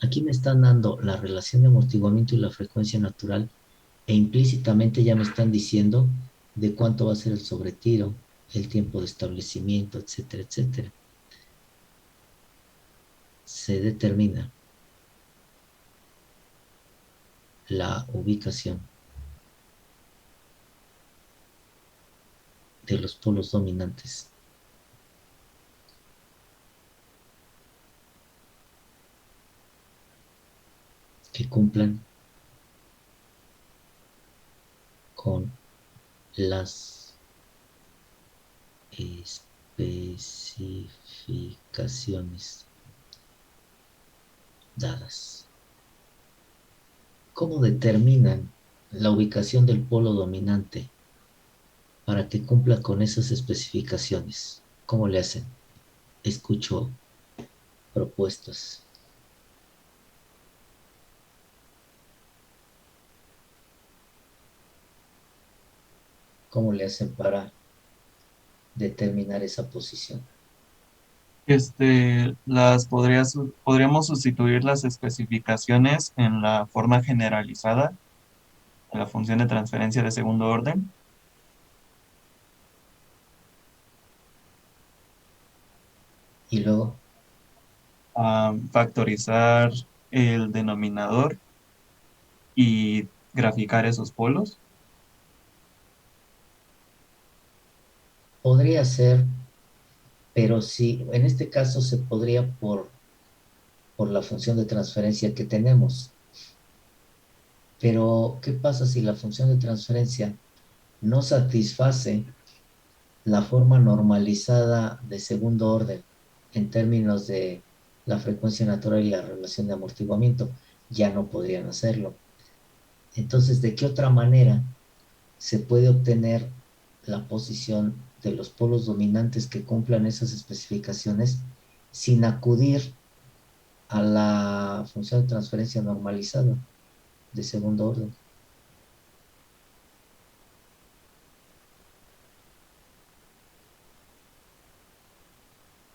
Aquí me están dando la relación de amortiguamiento y la frecuencia natural e implícitamente ya me están diciendo de cuánto va a ser el sobretiro, el tiempo de establecimiento, etcétera, etcétera. se determina la ubicación de los polos dominantes que cumplan con las especificaciones dadas. ¿Cómo determinan la ubicación del polo dominante para que cumpla con esas especificaciones? ¿Cómo le hacen? Escucho propuestas. ¿Cómo le hacen para determinar esa posición? Podríamos sustituir las especificaciones en la forma generalizada de la función de transferencia de segundo orden, Y luego, factorizar el denominador y graficar esos polos. podría ser, pero sí, en este caso se podría por la función de transferencia que tenemos. Pero, ¿qué pasa si la función de transferencia no satisface la forma normalizada de segundo orden en términos de la frecuencia natural y la relación de amortiguamiento? Ya no podrían hacerlo. Entonces, ¿de qué otra manera se puede obtener la posición de los polos dominantes que cumplan esas especificaciones sin acudir a la función de transferencia normalizada de segundo orden?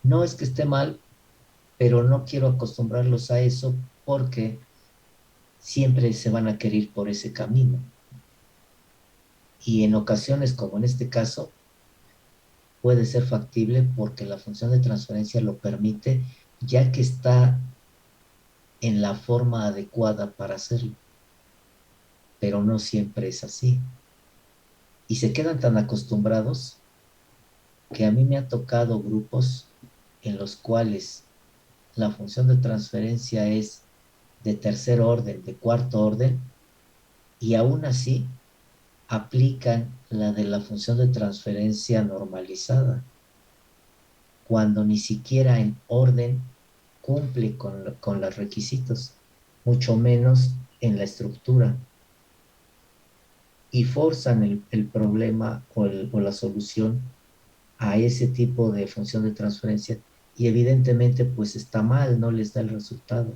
No es que esté mal, pero no quiero acostumbrarlos a eso porque siempre se van a querer ir por ese camino. Y en ocasiones, como en este caso, puede ser factible porque la función de transferencia lo permite, ya que está en la forma adecuada para hacerlo, pero no siempre es así. Y se quedan tan acostumbrados que a mí me ha tocado grupos en los cuales la función de transferencia es de tercer orden, de cuarto orden, y aún así aplican la de la función de transferencia normalizada, cuando ni siquiera en orden cumple con los requisitos, mucho menos en la estructura, y forzan el problema o la solución a ese tipo de función de transferencia, y evidentemente pues está mal, no les da el resultado.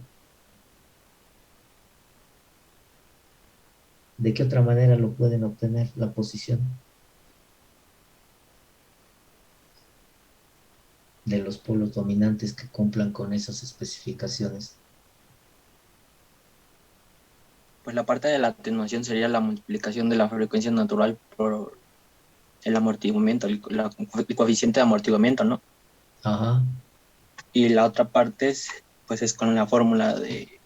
¿De qué otra manera lo pueden obtener la posición de los polos dominantes que cumplan con esas especificaciones? Pues la parte de la atenuación sería la multiplicación de la frecuencia natural por el amortiguamiento, el coeficiente de amortiguamiento, ¿no? Ajá, Y la otra parte pues es con la fórmula de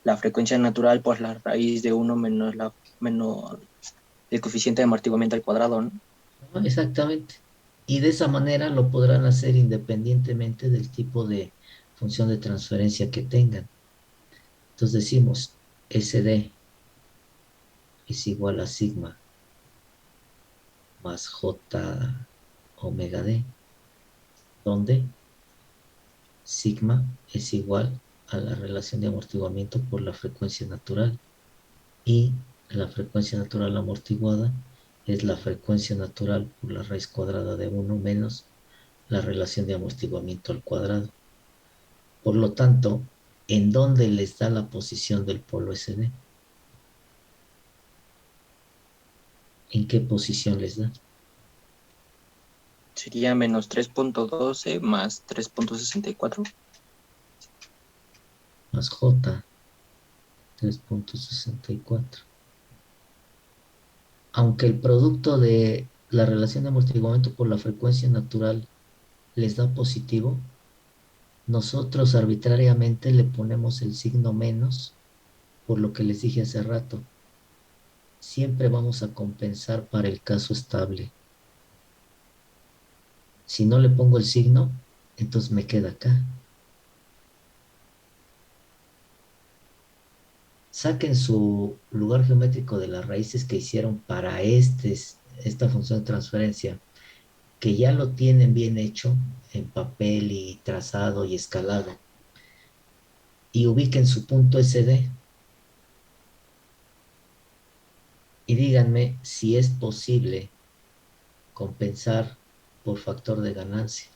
la frecuencia natural por la raíz de uno menos el coeficiente de amortiguamiento al cuadrado, ¿no? exactamente. Y de esa manera lo podrán hacer independientemente del tipo de función de transferencia que tengan. Entonces decimos, SD es igual a sigma más J omega D, donde sigma es igual a la relación de amortiguamiento por la frecuencia natural, y la frecuencia natural amortiguada es la frecuencia natural por la raíz cuadrada de uno menos la relación de amortiguamiento al cuadrado. Por lo tanto, ¿en dónde les da la posición del polo SD? ¿En qué posición les da? Sería menos 3.12 más 3.64. Más J 3.64. Aunque el producto de la relación de amortiguamiento por la frecuencia natural les da positivo, nosotros arbitrariamente le ponemos el signo menos por lo que les dije hace rato. Siempre vamos a compensar para el caso estable. Si no le pongo el signo, entonces me queda acá. Saquen su lugar geométrico de las raíces que hicieron para esta función de transferencia, que ya lo tienen bien hecho en papel y trazado y escalado, y ubiquen su punto SD y díganme si es posible compensar por factor de ganancia.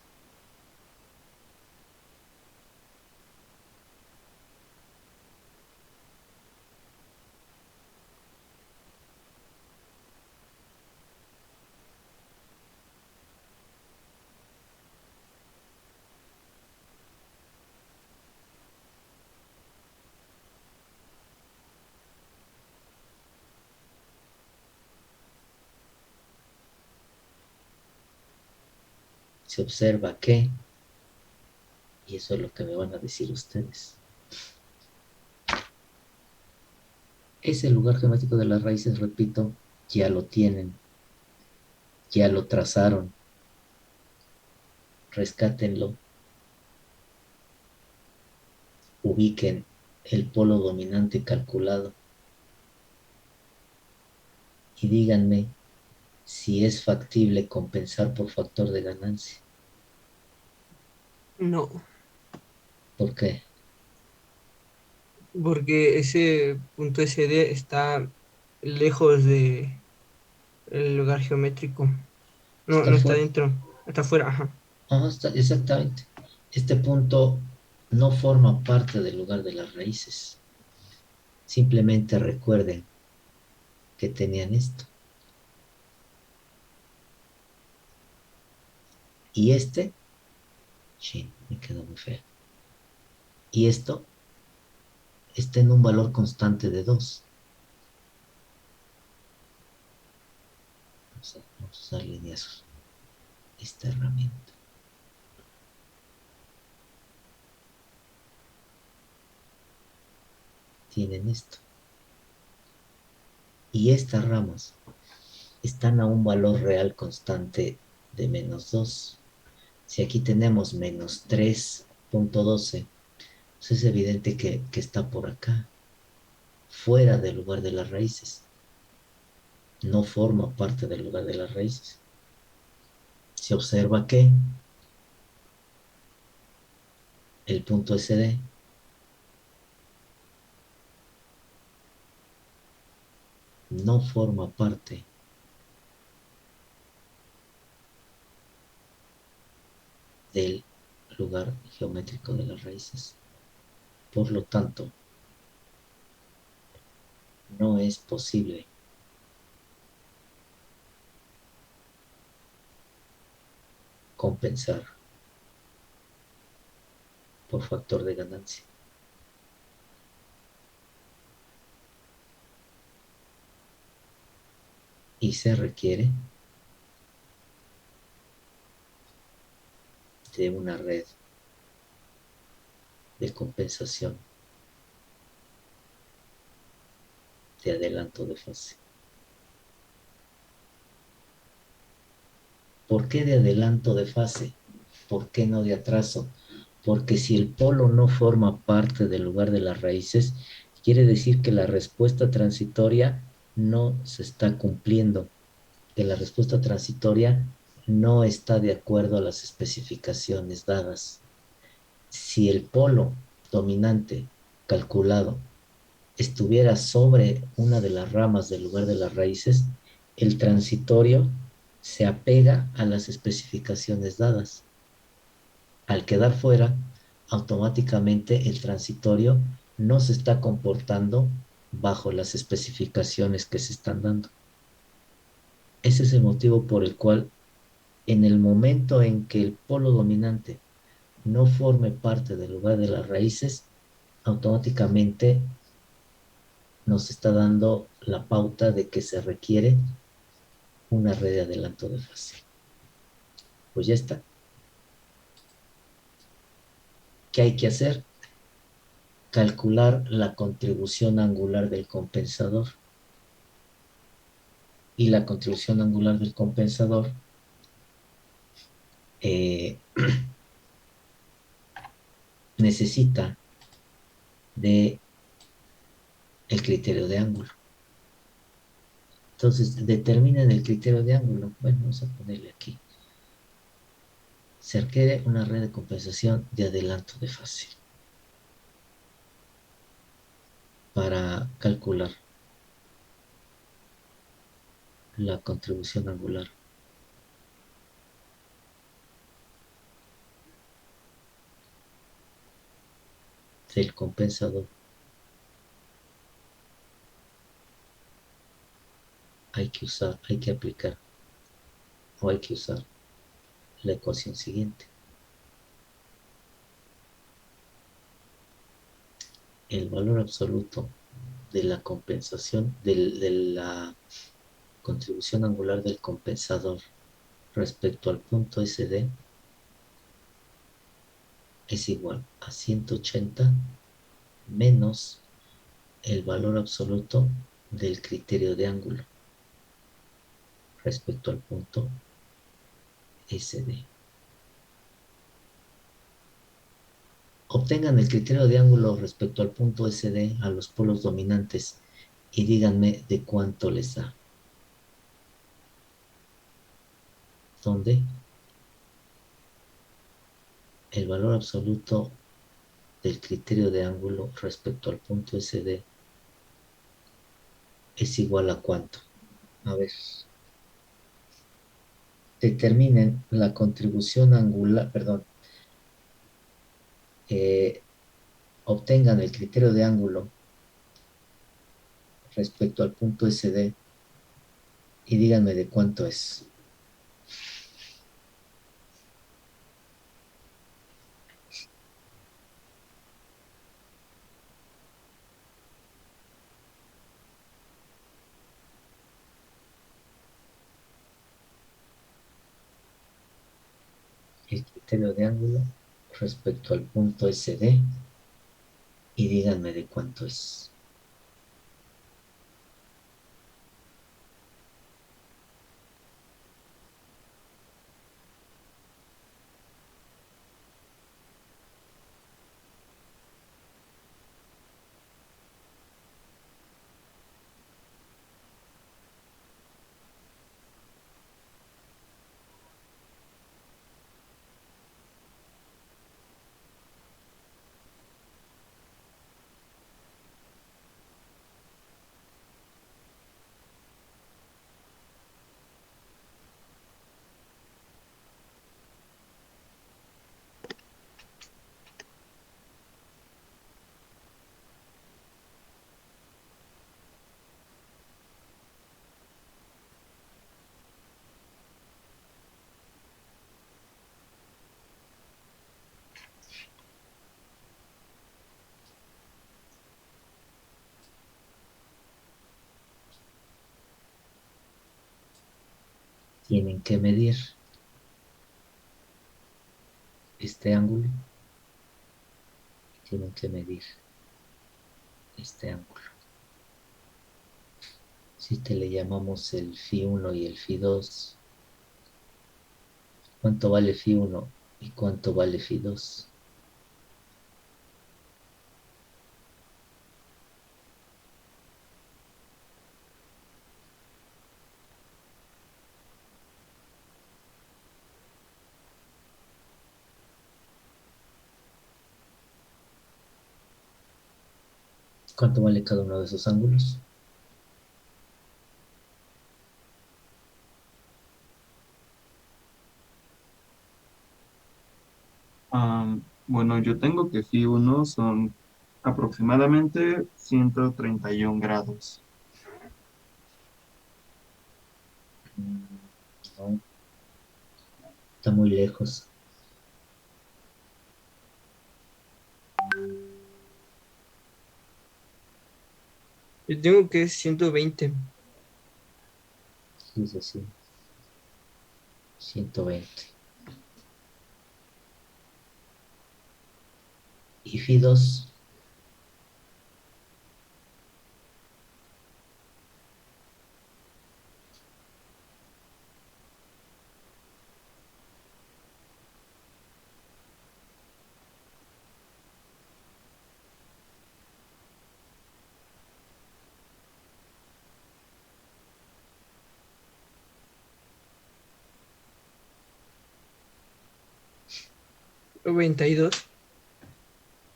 Se observa que, y eso es lo que me van a decir ustedes, ese lugar geométrico de las raíces, repito, ya lo tienen, ya lo trazaron, rescátenlo, ubiquen el polo dominante calculado y díganme si es factible compensar por factor de ganancia. No, ¿Por qué? porque ese punto SD está lejos de el lugar geométrico. No, Está no está fuera. dentro, está fuera, ajá. Exactamente. Este punto no forma parte del lugar de las raíces. Simplemente recuerden que tenían esto. Y sí, me quedó muy feo. Y esto está en un valor constante de 2. Vamos a usar líneas esta herramienta. Tienen esto. Y estas ramas están a un valor real constante de -2. Si aquí tenemos -3.12, pues es evidente que está por acá, fuera del lugar de las raíces. No forma parte del lugar de las raíces. Se observa que el punto SD no forma parte del lugar geométrico de las raíces. Por lo tanto, no es posible compensar por factor de ganancia. Y se requiere de una red de compensación de adelanto de fase. ¿Por qué de adelanto de fase? ¿Por qué no de atraso? Porque si el polo no forma parte del lugar de las raíces, quiere decir que la respuesta transitoria no se está cumpliendo, que la respuesta transitoria no está de acuerdo a las especificaciones dadas. Si el polo dominante calculado estuviera sobre una de las ramas del lugar de las raíces, el transitorio se apega a las especificaciones dadas. Al quedar fuera, automáticamente el transitorio no se está comportando bajo las especificaciones que se están dando. Ese es el motivo por el cual en el momento en que el polo dominante no forme parte del lugar de las raíces, automáticamente nos está dando la pauta de que se requiere una red de adelanto de fase. Pues ya está. ¿Qué hay que hacer? Calcular la contribución angular del compensador. Y la contribución angular del compensador eh, necesita de el criterio de ángulo. Entonces, determinen el criterio de ángulo. Bueno, vamos a ponerle aquí. Se requiere una red de compensación de adelanto de fase para calcular la contribución angular. Del compensador. Hay que aplicar o hay que usar la ecuación siguiente. El valor absoluto de la compensación, de la contribución angular del compensador respecto al punto SD es igual a 180 menos el valor absoluto del criterio de ángulo respecto al punto SD. Obtengan el criterio de ángulo respecto al punto SD a los polos dominantes y díganme de cuánto les da. Donde el valor absoluto del criterio de ángulo respecto al punto SD es igual a cuánto. A ver, determinen la contribución angular, perdón, obtengan el criterio de ángulo respecto al punto SD y díganme de cuánto es. El criterio de ángulo respecto al punto SD y díganme de cuánto es. Tienen que medir este ángulo. Tienen que medir este ángulo. Si te le llamamos el Φ1 y el Φ2, ¿cuánto vale Φ1 y cuánto vale Φ2? ¿Cuánto vale cada uno de esos ángulos? Bueno, yo tengo que Φ1 son aproximadamente 131 grados. No, está muy lejos. Yo tengo que es 120. Sí, sí, sí. 120. y Phi2. ¿92?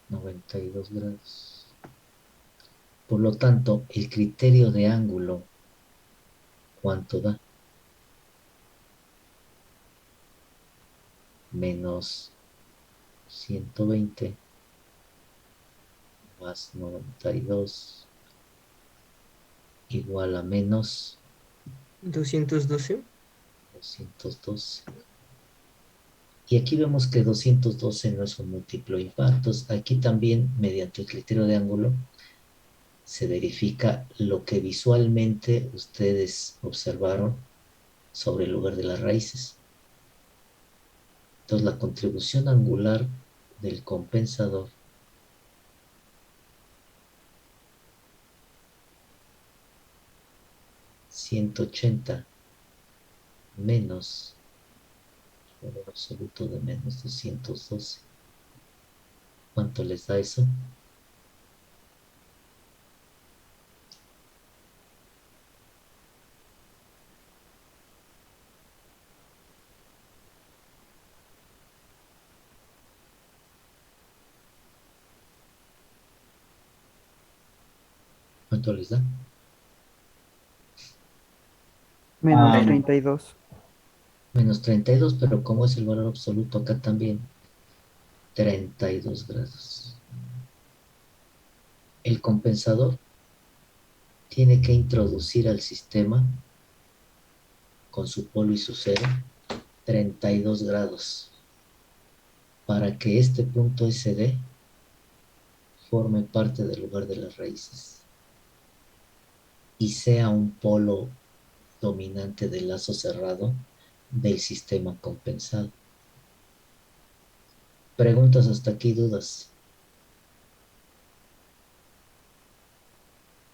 92 grados. Por lo tanto, el criterio de ángulo, ¿cuánto da? Menos 120 más 92 igual a menos 212. 212. Y aquí vemos que 212 no es un múltiplo de impactos. Aquí también, mediante el criterio de ángulo, se verifica lo que visualmente ustedes observaron sobre el lugar de las raíces. Entonces, la contribución angular del compensador (180 menos valor absoluto de menos 212). ¿Cuánto les da eso? ¿Cuánto les da? Menos Ah, 32. Menos 32, pero como es el valor absoluto acá también, 32 grados. El compensador tiene que introducir al sistema, con su polo y su cero, 32 grados, para que este punto SD forme parte del lugar de las raíces y sea un polo dominante del lazo cerrado del sistema compensado. ¿Preguntas hasta aquí, dudas?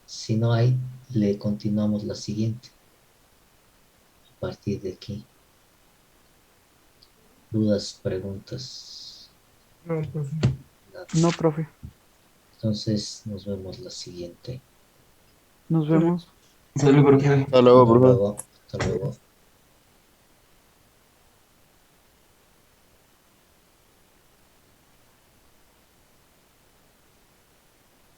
Si no hay, le continuamos la siguiente. A partir de aquí. ¿Dudas, preguntas? No, profe. Nada. No, profe. Entonces nos vemos la siguiente. Nos vemos. Hasta luego, profe. Hasta luego, Hasta profe. luego. Hasta luego.